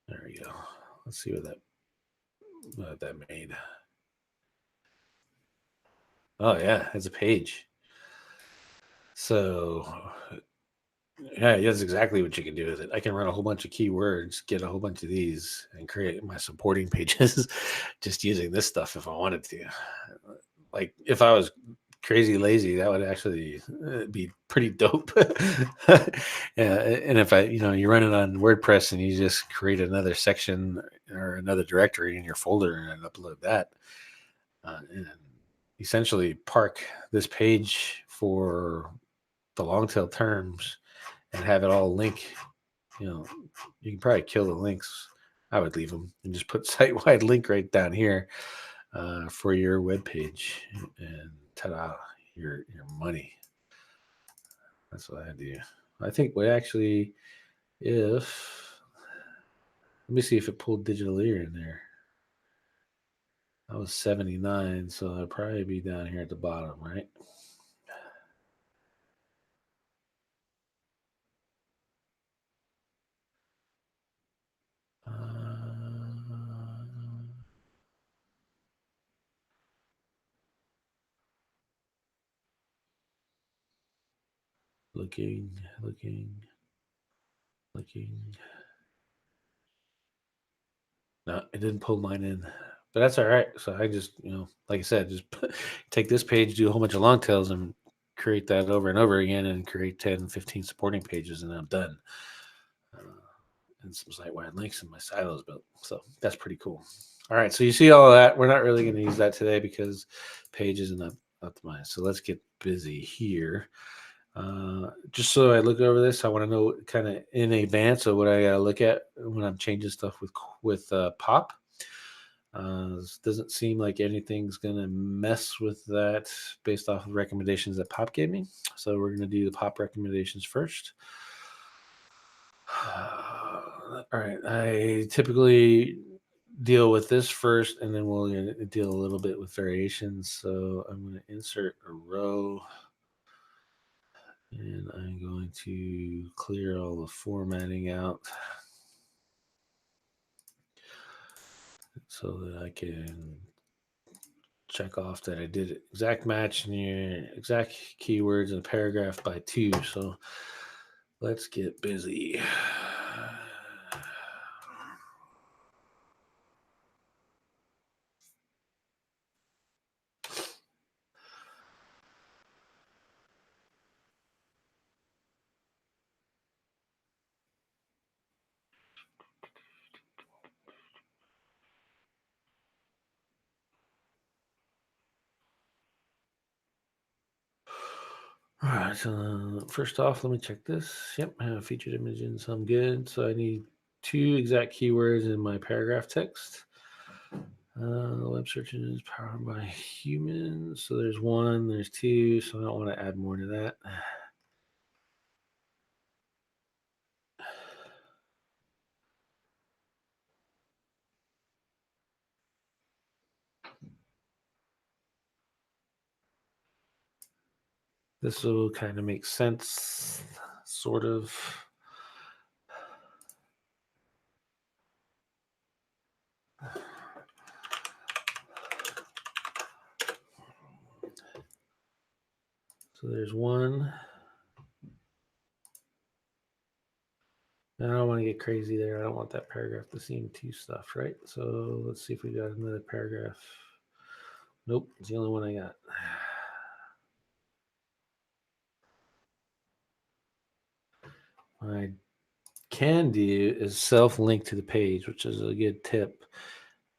There we go. Let's see what that made. Oh yeah, it's a page. So yeah, that's exactly what you can do with it. I can run a whole bunch of keywords, get a whole bunch of these, and create my supporting pages just using this stuff if I wanted to. Like if I was crazy lazy, that would actually be pretty dope. Yeah, and if you run it on WordPress and you just create another section or another directory in your folder and upload that, and essentially park this page for the long tail terms and have it all link. You can probably kill the links. I would leave them and just put site wide link right down here for your web page, and ta-da, your money. That's what I do. I think we actually, let me see if it pulled digital ear in there. I was 79, so I'd probably be down here at the bottom, right? Looking. No, it didn't pull mine in, but that's all right. So I just, like I said, just take this page, do a whole bunch of long tails, and create that over and over again, and create 10, 15 supporting pages, and I'm done. And some site-wide links in my silos built. So that's pretty cool. All right, so you see all of that. We're not really going to use that today because page isn't optimized. So let's get busy here. Just so I look over this, I want to know kind of in advance of what I got to look at when I'm changing stuff with Pop. This doesn't seem like anything's going to mess with that based off of recommendations that Pop gave me. So we're going to do the Pop recommendations first. All right, I typically deal with this first, and then we'll deal a little bit with variations. So I'm going to insert a row, and I'm going to clear all the formatting out so that I can check off that I did exact match near exact keywords in a paragraph by 2. So let's get busy. All right, so first off, let me check this. Yep, I have featured images, so I'm good. So I need 2 exact keywords in my paragraph text. Web search is powered by humans. So there's 1, there's 2, so I don't want to add more to that. This will kind of make sense, sort of. So there's one. I don't want to get crazy there. I don't want that paragraph to seem too stuffed, right? So let's see if we got another paragraph. Nope, it's the only one I got. What I can do is self-link to the page, which is a good tip.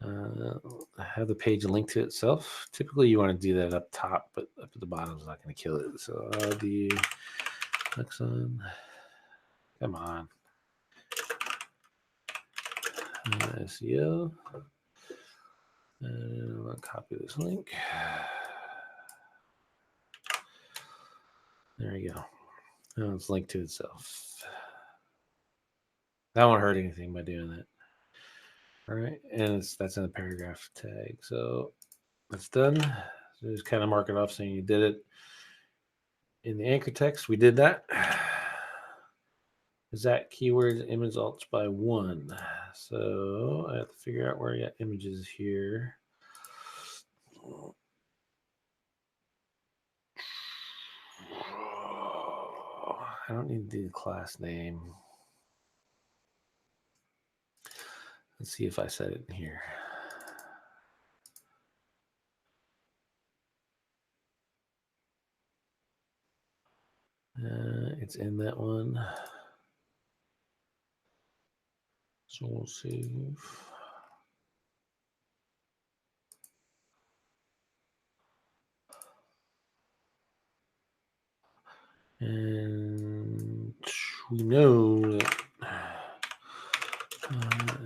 Have the page linked to itself. Typically, you want to do that up top, but up at the bottom is not going to kill it. So I'll do next on. Come on. SEO. And I'm going to copy this link. There we go. Now it's linked to itself. That won't hurt anything by doing that. All right, and that's in the paragraph tag. So that's done. So just kind of mark it off saying you did it. In the anchor text, we did that. Exact keywords image alts by 1. So I have to figure out where I got images here. I don't need to do the class name. Let's see if I said it in here. It's in that one. So we'll save. And we know that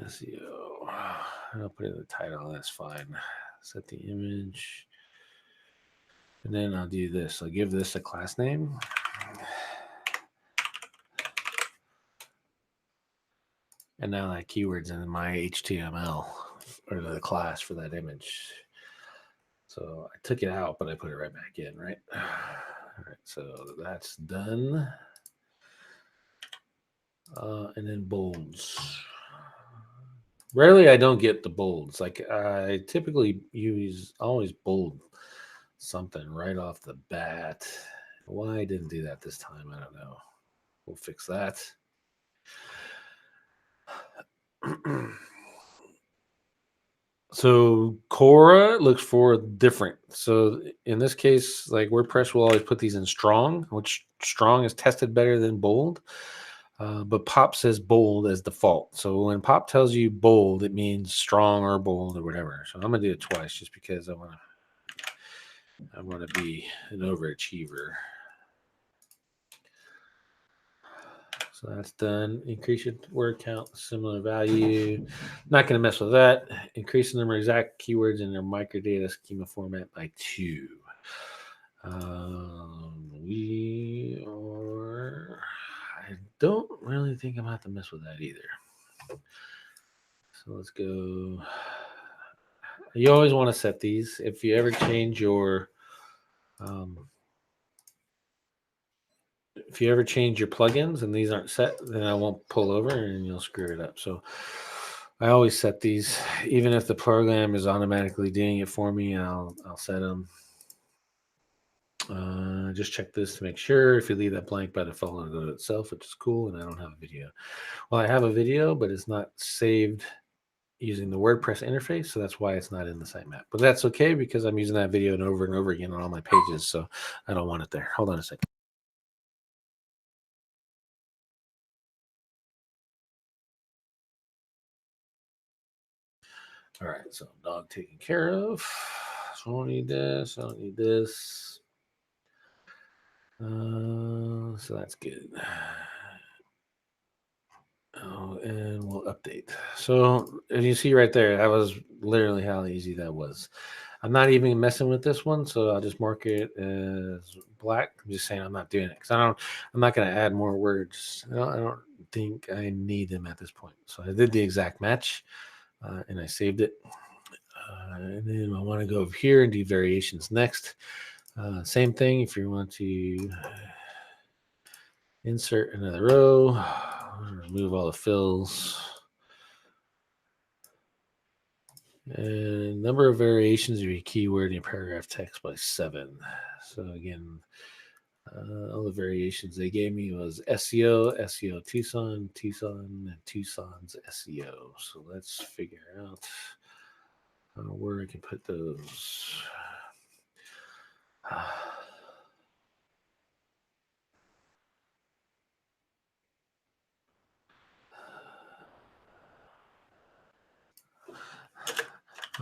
SEO. I'll put it in the title. That's fine. Set the image. And then I'll do this. I'll give this a class name. And now that keyword's in my HTML or the class for that image. So I took it out, but I put it right back in, right? All right, so that's done. And then bolds. Rarely I don't get the bolds. Like I typically always bold something right off the bat. Why I didn't do that this time, I don't know. We'll fix that. So Cora looks for different. So in this case, like WordPress will always put these in strong, which strong is tested better than bold. But Pop says bold as default. So when Pop tells you bold, it means strong or bold or whatever. So I'm gonna do it twice just because I want to be an overachiever. So that's done. Increase your word count, similar value. Not going to mess with that. Increase the number of exact keywords in their microdata schema format by 2. I don't really think I'm going to have to mess with that either. So let's go. You always want to set these. If you ever change your plugins and these aren't set, then I won't pull over and you'll screw it up. So I always set these, even if the program is automatically doing it for me. I'll set them. Just check this to make sure. If you leave that blank by default, it'll go to itself, which is cool. And I don't have a video. Well, I have a video, but it's not saved using the WordPress interface, so that's why it's not in the sitemap. But that's okay because I'm using that video over and over again on all my pages, so I don't want it there. Hold on a second. All right, so dog taken care of. So I don't need this. I don't need this. So that's good. Oh, and we'll update. So as you see right there, that was literally how easy that was. I'm not even messing with this one, so I'll just mark it as black. I'm just saying I'm not doing it because I'm not going to add more words. I don't think I need them at this point. So I did the exact match, and I saved it. And then I want to go over here and do variations next. Same thing if you want to insert another row, remove all the fills. And number of variations of your keyword in your paragraph text by 7. So again, all the variations they gave me was SEO, SEO Tucson, Tucson, and Tucson's SEO. So let's figure out where I can put those.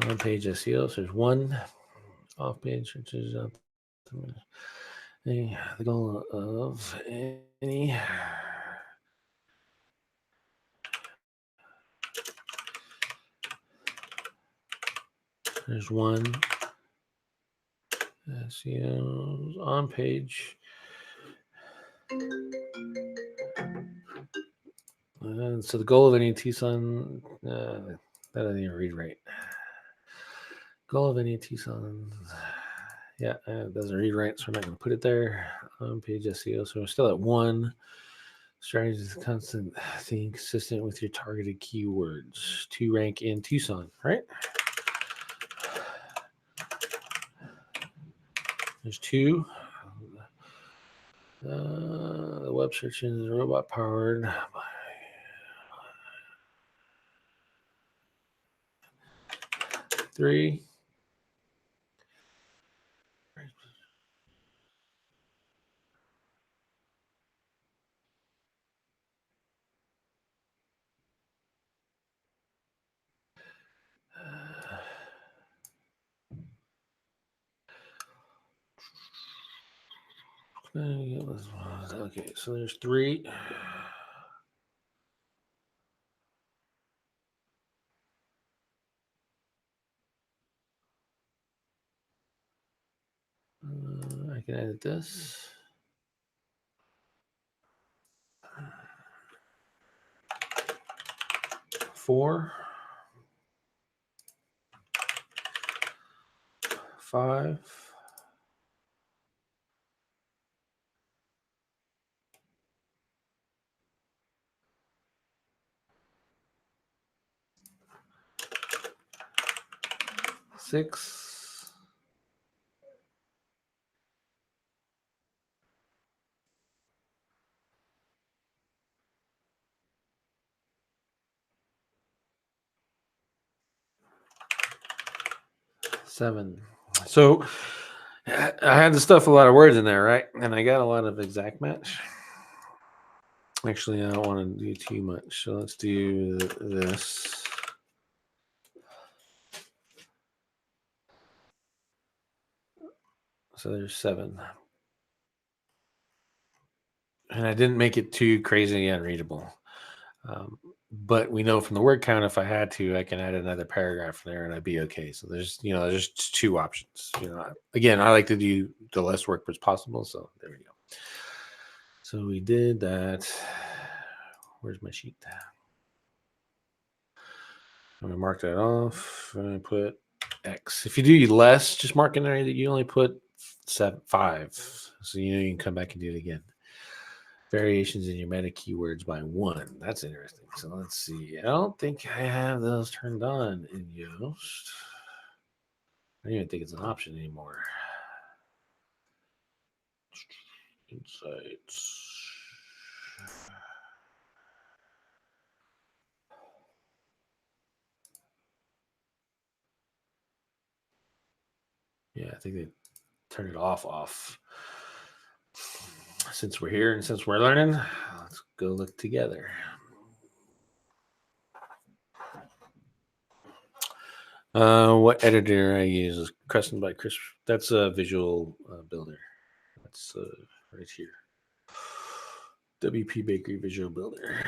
On page SEO, so there's one off page, which is the goal of any. There's one SEO on page. So the goal of any Tucson, that doesn't even read right. Goal of any Tucson, yeah, it doesn't read right, so I'm not going to put it there. On page SEO, so we're still at 1. Strategy is a constant thing consistent with your targeted keywords to rank in Tucson, right? There's 2. The web search engine is robot powered. 3. Okay, so there's 3. I can edit this. 4, 5, 6, 7. So I had to stuff a lot of words in there, right? And I got a lot of exact match. Actually, I don't want to do too much. So let's do this. So there's 7. And I didn't make it too crazy unreadable. But we know from the word count, if I had to, I can add another paragraph there and I'd be okay. So there's 2 options. Again, I like to do the less work as possible. So there we go. So we did that. Where's my sheet? I'm gonna mark that off. I'm gonna put X. If you do less, just mark in there that you only put 5. So you can come back and do it again. Variations in your meta keywords by 1. That's interesting. So let's see. I don't think I have those turned on in Yoast. I don't even think it's an option anymore. Insights. Yeah, I think they turned it off. Since we're here and since we're learning, let's go look together. What editor I use is Crescent by Chris. That's a visual builder. That's right here. WP Bakery Visual Builder.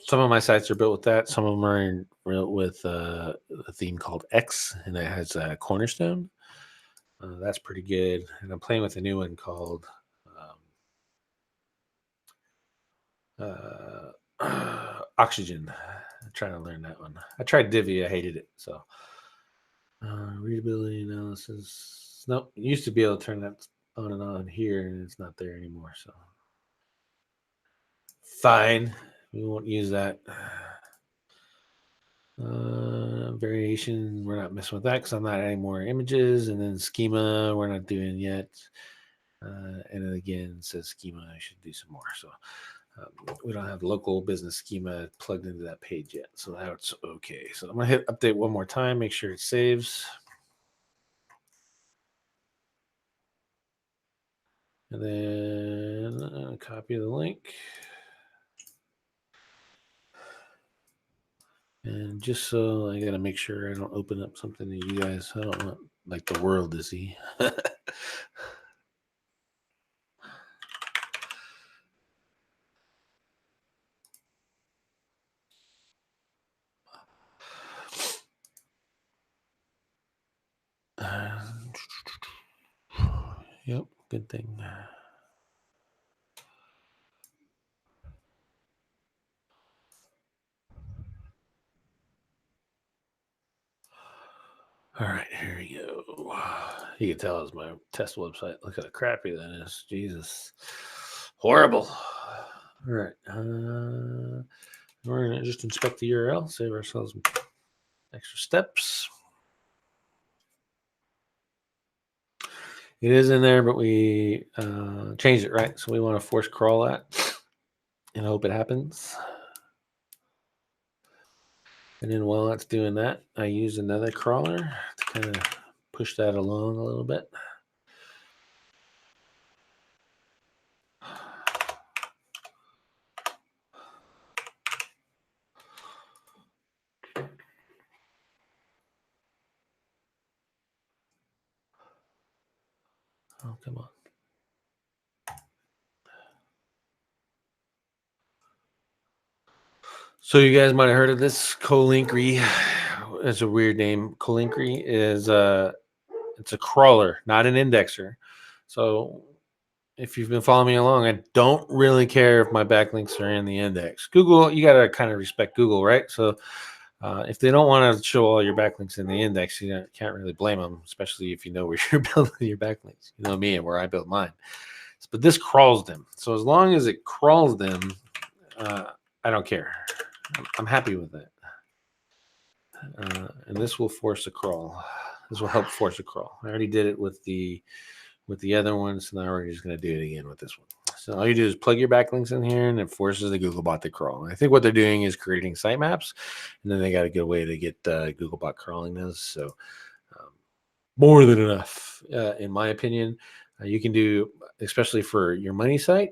Some of my sites are built with that. Some of them are built with a theme called X, and it has a Cornerstone. That's pretty good. And I'm playing with a new one called Oxygen. I'm trying to learn that one. I tried Divi. I hated it. So Readability analysis. Nope. You used to be able to turn that on and on here, and it's not there anymore. So fine. We won't use that. Variation, we're not messing with that because I'm not adding more images. And then schema, we're not doing yet. And then again, it says schema, I should do some more. So we don't have local business schema plugged into that page yet. So that's okay. So I'm going to hit update one more time, make sure it saves. And then copy the link. And just so I got to make sure I don't open up something that you guys, I don't want like the world to see. Yep, good thing. All right, here we go. You can tell it's my test website. Look how crappy that is. Jesus. Horrible. All right. We're going to just inspect the URL, save ourselves some extra steps. It is in there, but we changed it, right? So we want to force crawl that and hope it happens. And then while it's doing that, I use another crawler to kind of push that along a little bit. Oh, come on. So you guys might have heard of this Colinkry. It's a weird name. Colinkry is it's a crawler, not an indexer. So if you've been following me along, I don't really care if my backlinks are in the index. Google, you got to kind of respect Google, right? So if they don't want to show all your backlinks in the index, you can't really blame them, especially if you know where you're building your backlinks. You know me and where I build mine. But this crawls them. So as long as it crawls them, I don't care. I'm happy with it. And this will force a crawl. This will help force a crawl. I already did it with the other one, so now we're just going to do it again with this one. So all you do is plug your backlinks in here, and it forces the Googlebot to crawl. And I think what they're doing is creating sitemaps, and then they got a good way to get Googlebot crawling those. So more than enough, in my opinion. You can do, especially for your money site,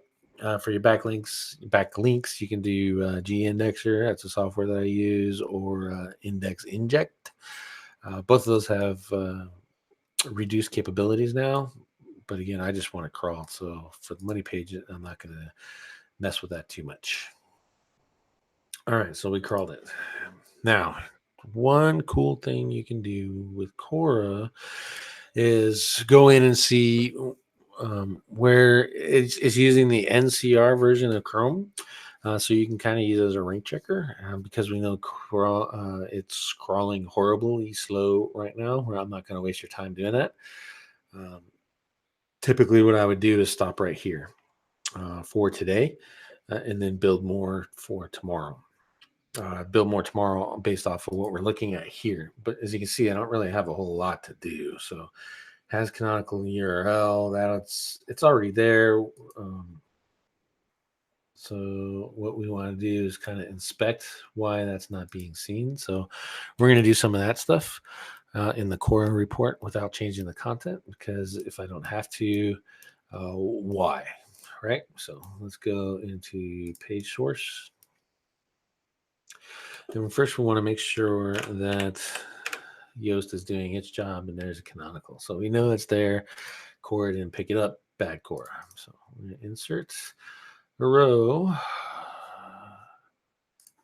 for your backlinks, you can do G-Indexer. That's a software that I use, or Index Inject. Both of those have reduced capabilities now. But again, I just want to crawl. So for the money page, I'm not going to mess with that too much. All right, so we crawled it. Now, one cool thing you can do with Cora is go in and see where it's using the NCR version of Chrome. So you can kind of use it as a rank checker because we know it's crawling horribly slow right now. Where I'm not going to waste your time doing that. Typically, what I would do is stop right here for today and then build more for tomorrow. Build more tomorrow based off of what we're looking at here. But as you can see, I don't really have a whole lot to do. So has canonical URL, it's already there. So what we want to do is kind of inspect why that's not being seen. So we're going to do some of that stuff in the Cora report without changing the content, because if I don't have to, why? Right? So let's go into page source. And first we want to make sure that Yoast is doing its job, and there's a canonical. So we know it's there. Cora didn't pick it up. Bad Cora. So we're going to insert a row.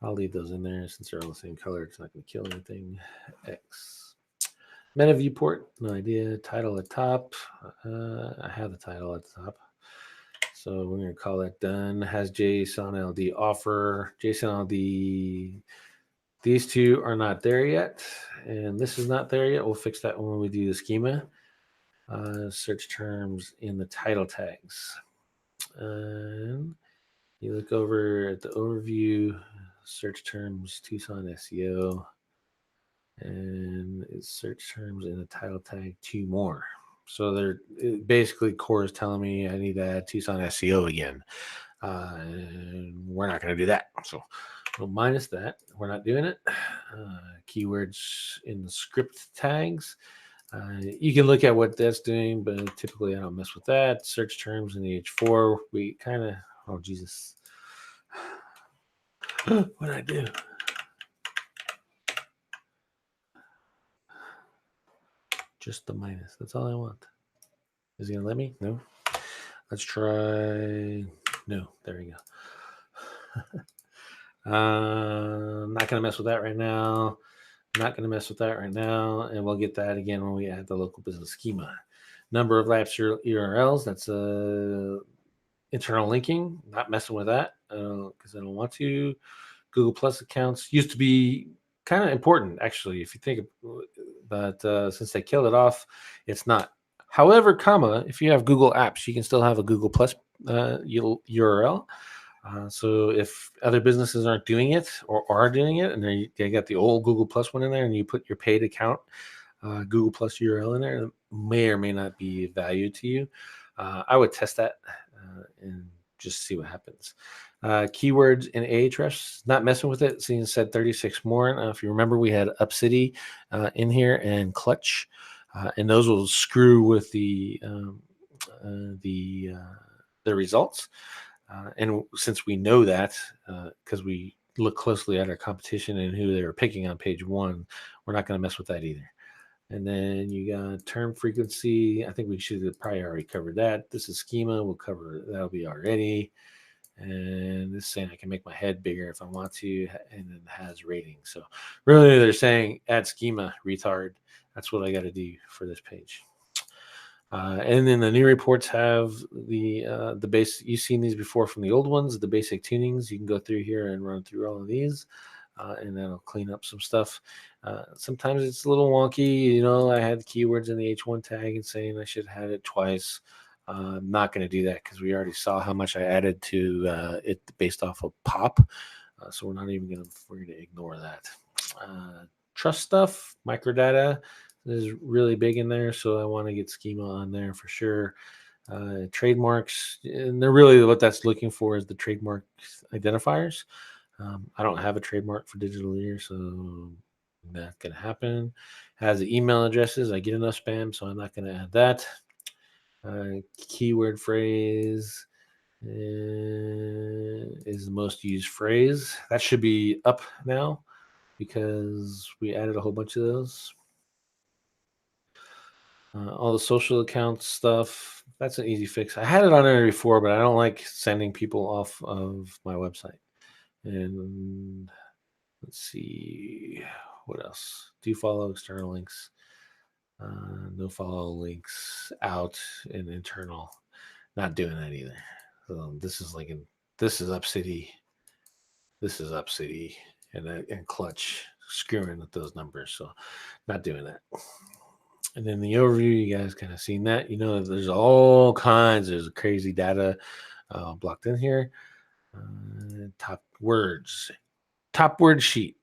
I'll leave those in there since they're all the same color. It's not going to kill anything. X. Meta viewport, no idea. Title at top. I have the title at the top. So we're going to call that done. Has JSON LD offer. JSON LD These two are not there yet, and this is not there yet. We'll fix that when we do the schema. Search terms in the title tags. And you look over at the overview, search terms, Tucson SEO, and it's search terms in the title tag, 2 more. So they're basically Cora is telling me I need to add Tucson SEO again. And we're not going to do that. So we'll minus that. We're not doing it. Keywords in the script tags. You can look at what that's doing, but typically I don't mess with that. Search terms in the H4. We kind of, oh, Jesus. What did I do? Just the minus. That's all I want. Is he going to let me? No. Let's try. No. There we go. Not going to mess with that right now. Not going to mess with that right now. And we'll get that again when we add the local business schema. Number of lapsed URLs. That's internal linking. Not messing with that because I don't want to. Google Plus accounts used to be kind of important, actually. If you think, but since they killed it off, it's not. However, if you have Google Apps, you can still have a Google Plus URL. So if other businesses aren't doing it or are doing it, and they got the old Google Plus one in there, and you put your paid account Google Plus URL in there, it may or may not be of value to you. I would test that and just see what happens. Keywords in Ahrefs, not messing with it. Seeing said 36 more. If you remember, we had UpCity in here and Clutch, and those will screw with the results. And since we know that, because we look closely at our competition and who they were picking on page 1, we're not going to mess with that either. And then you got term frequency. I think we should have probably already covered that. This is schema. We'll cover that'll be already. And this is saying I can make my head bigger if I want to, and then has rating. So really, they're saying add schema, retard. That's what I got to do for this page. And then the new reports have the base. You've seen these before from the old ones, the basic tunings. You can go through here and run through all of these, and that'll clean up some stuff. Sometimes it's a little wonky. I had keywords in the H1 tag and saying I should have had it twice. I'm not going to do that because we already saw how much I added to it based off of pop. So we're not even going to ignore that. Trust stuff, microdata is really big in there. So I want to get schema on there for sure. Trademarks, and they're really what that's looking for is the trademark identifiers. I don't have a trademark for digital ear, so that's going to happen. Has the email addresses. I get enough spam, so I'm not going to add that. Keyword phrase is the most used phrase. That should be up now because we added a whole bunch of those. All the social accounts stuff, that's an easy fix. I had it on there before, but I don't like sending people off of my website. And let's see, what else? Do follow external links. No follow links out and internal. Not doing that either. So this is UpCity. This is UpCity and Clutch screwing with those numbers. So not doing that. And then the overview, you guys kind of seen that. There's all kinds. There's crazy data blocked in here. Top words. Top word sheet.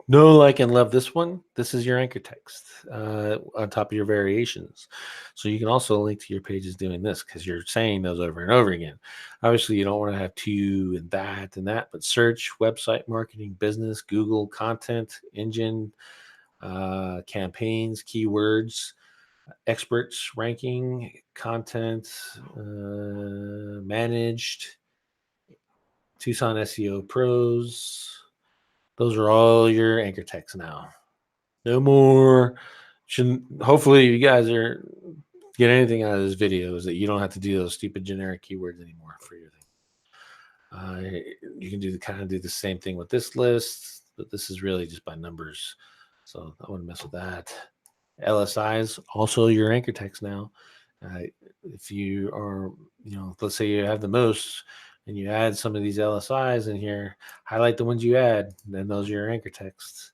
Know, like, and love this one. This is your anchor text on top of your variations. So you can also link to your pages doing this because you're saying those over and over again. Obviously, you don't want to have 2 and that, but search, website marketing, business, Google, content, engine, campaigns, keywords, experts, ranking, content, managed, Tucson SEO pros. Those are all your anchor texts now. No more. Hopefully you guys are get anything out of this video is that you don't have to do those stupid generic keywords anymore for your thing. You can do the same thing with this list, but this is really just by numbers. So I wouldn't mess with that. LSIs, also your anchor text now. If you are, let's say you have the most, and you add some of these LSIs in here, highlight the ones you add, then those are your anchor texts.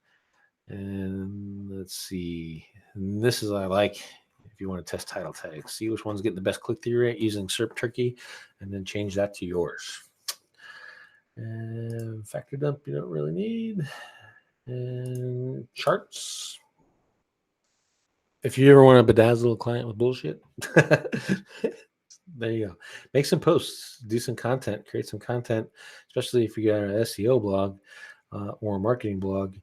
And let's see, and this is what I like. If you want to test title tags, see which one's getting the best click-through rate using SERP Turkey, and then change that to yours. And factor dump you don't really need. And charts. If you ever want to bedazzle a client with bullshit, there you go. Make some posts, do some content, create some content, especially if you got an SEO blog or a marketing blog,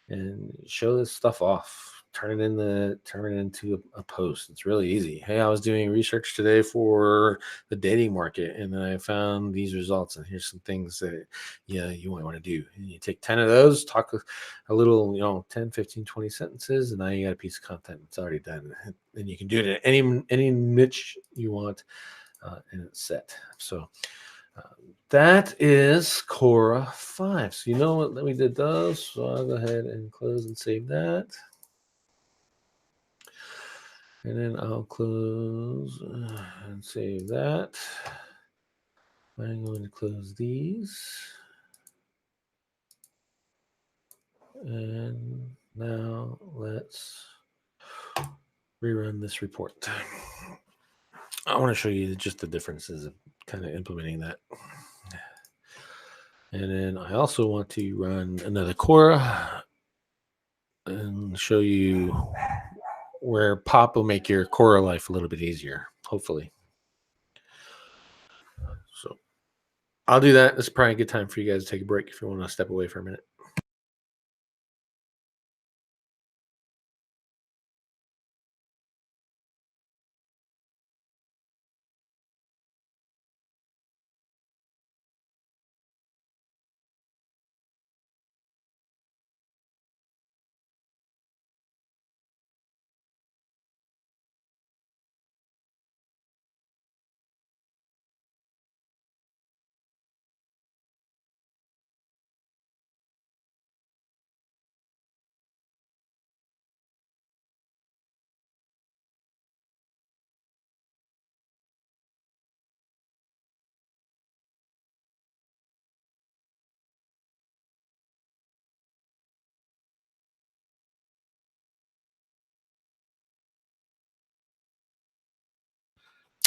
and show this stuff off. Turn it into a post. It's really easy. Hey, I was doing research today for the dating market, and then I found these results, and here's some things that you might want to do. And you take 10 of those, talk a little, 10, 15, 20 sentences, and now you got a piece of content. It's already done. And you can do it in any niche you want, and it's set. So that is Cora 5. So you know what, we did those. So I'll go ahead and close and save that. And then I'll close and save that. I'm going to close these. And now let's rerun this report. I want to show you just the differences of kind of implementing that. And then I also want to run another Cora and show you where Pop will make your Cora life a little bit easier, hopefully. So I'll do that. It's probably a good time for you guys to take a break if you want to step away for a minute.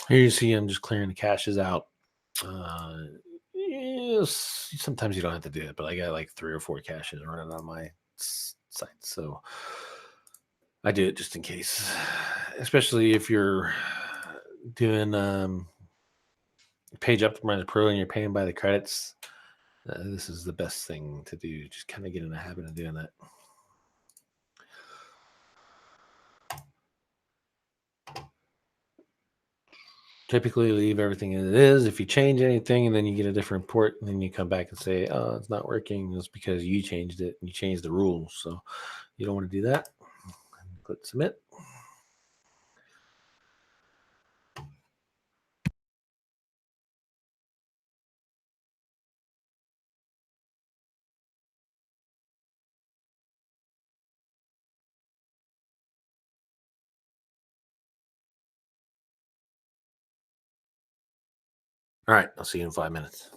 Here you see I'm just clearing the caches out. Yes, sometimes you don't have to do it, but I got like 3 or 4 caches running on my site, so I do it just in case, especially if you're doing Page Optimizer Pro and you're paying by the credits. This is the best thing to do. Just kind of get in the habit of doing that. Typically leave everything as it is. If you change anything and then you get a different report, and then you come back and say, oh, it's not working, it's because you changed it and you changed the rules. So you don't want to do that. Click submit. All right, I'll see you in 5 minutes.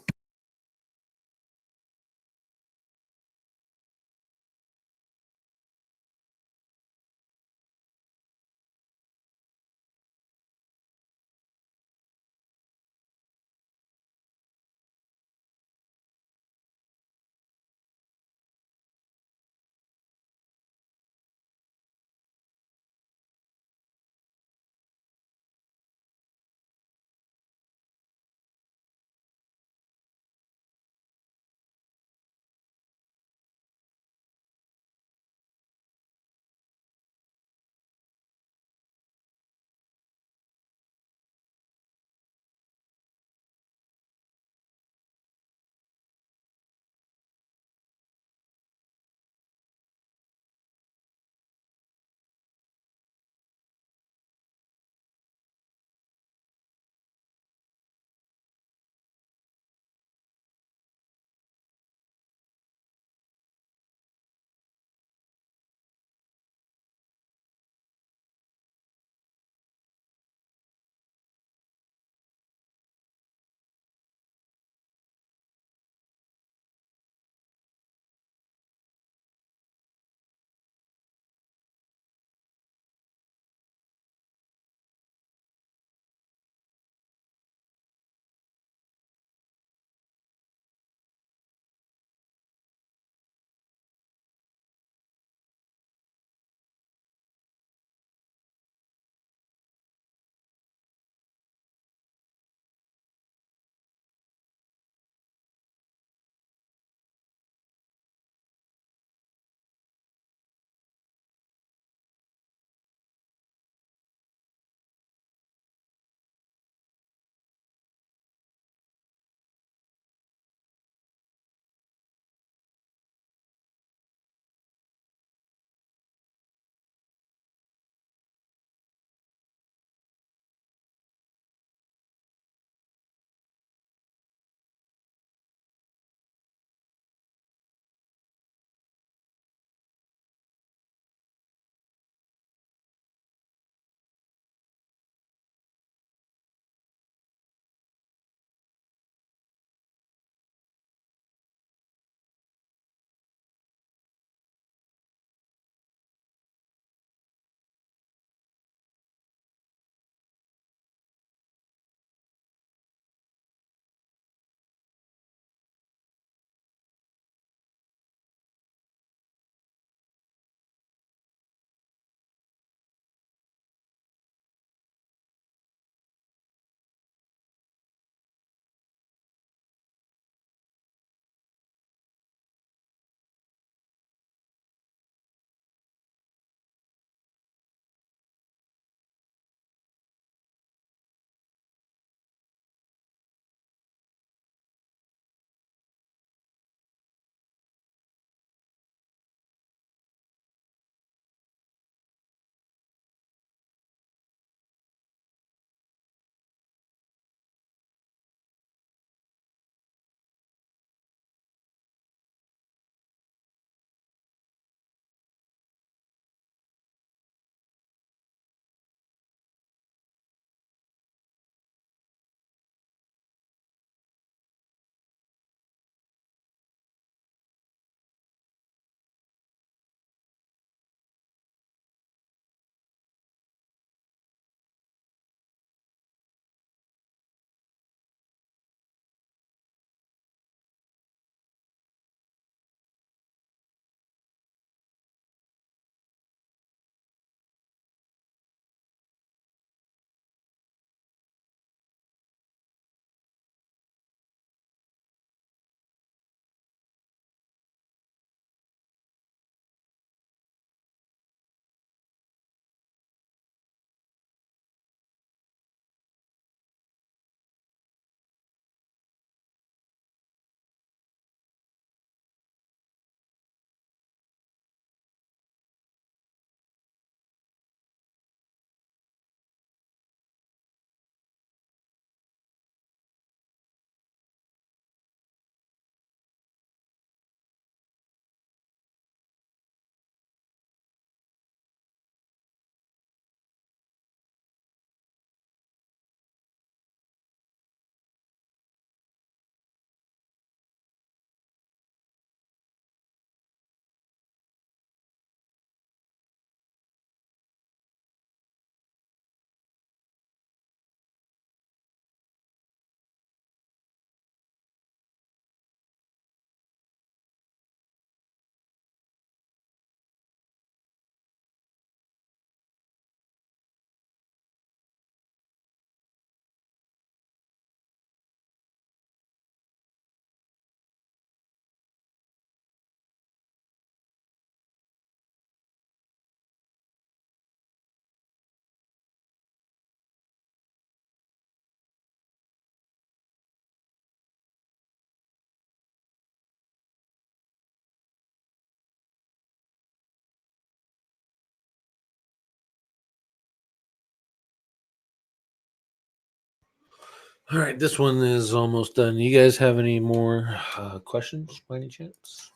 All right, this one is almost done. You guys have any more questions by any chance?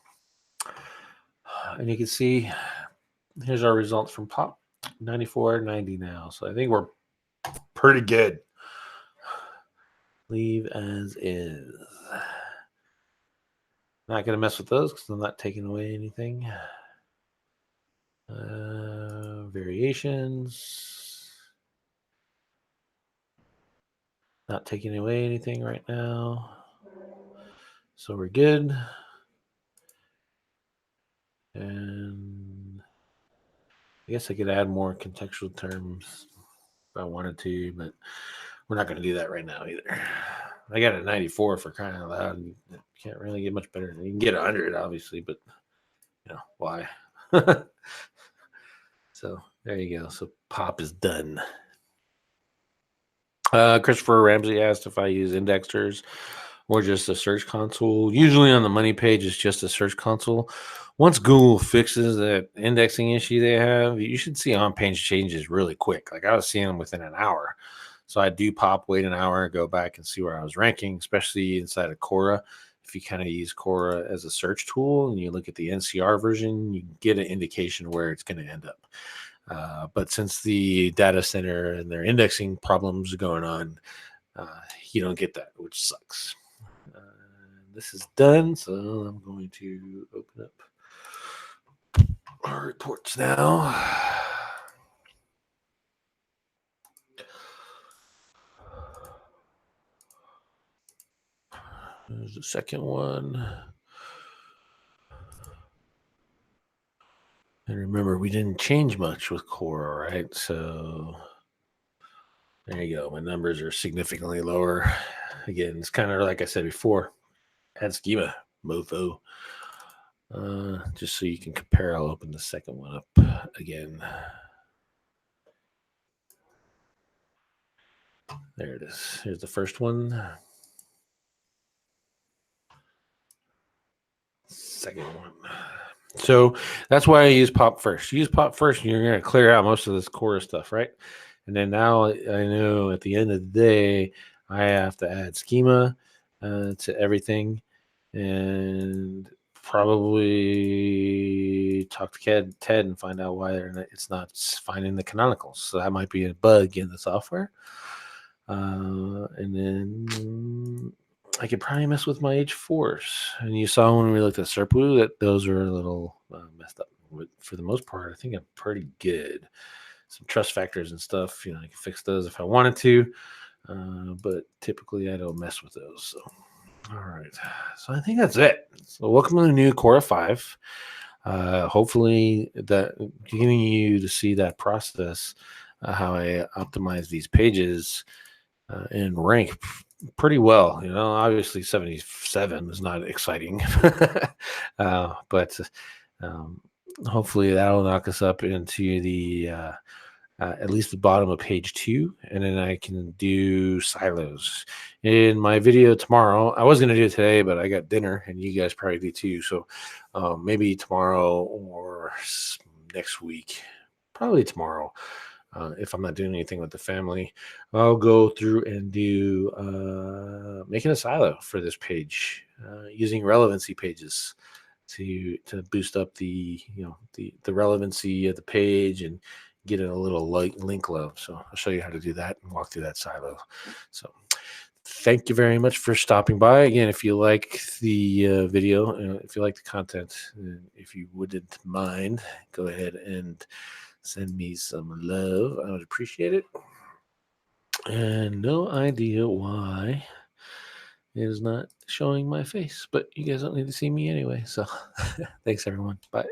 And you can see here's our results from Pop 94.90 now. So I think we're pretty good. Leave as is. Not going to mess with those because I'm not taking away anything. Variations. Not taking away anything right now. So we're good. And I guess I could add more contextual terms if I wanted to, but we're not going to do that right now either. I got a 94 for crying out loud. You can't really get much better. You can get 100, obviously, but why? So there you go. So Pop is done. Christopher Ramsey asked if I use indexers or just a search console. Usually on the money page, it's just a search console. Once Google fixes that indexing issue they have, you should see on-page changes really quick. Like I was seeing them within an hour. So I do Pop, wait an hour, go back and see where I was ranking, especially inside of Cora. If you kind of use Cora as a search tool and you look at the NCR version, you get an indication where it's going to end up. But since the data center and their indexing problems are going on, you don't get that, which sucks. This is done, so I'm going to open up our reports now. There's the second one. And remember, we didn't change much with Cora, right? So there you go. My numbers are significantly lower. Again, it's kind of like I said before, add schema, mofo. Just so you can compare, I'll open the second one up again. There it is. Here's the first one. Second one. So that's why I use Pop first. Use Pop first, and you're going to clear out most of this Cora stuff, right? And then now I know at the end of the day, I have to add schema to everything and probably talk to Ted and find out why it's not finding the canonicals. So that might be a bug in the software. And then I could probably mess with my H4s. And you saw when we looked at Serpu that those are a little messed up. But for the most part, I think I'm pretty good. Some trust factors and stuff, I can fix those if I wanted to. But typically I don't mess with those. So, all right. So I think that's it. So welcome to the new Cora 5. Hopefully that getting you to see that process, how I optimize these pages and rank pretty well. Obviously 77 is not exciting, but hopefully that'll knock us up into the at least the bottom of page 2, and then I can do silos. In my video tomorrow, I was going to do it today, but I got dinner, and you guys probably do too. So maybe tomorrow or next week, probably tomorrow. If I'm not doing anything with the family, I'll go through and do making a silo for this page using relevancy pages to boost up the relevancy of the page and get it a little link low. So I'll show you how to do that and walk through that silo. So thank you very much for stopping by. Again, if you like the video, if you like the content, if you wouldn't mind, go ahead and send me some love. I would appreciate it. And no idea why it is not showing my face, but you guys don't need to see me anyway. So thanks, everyone. Bye.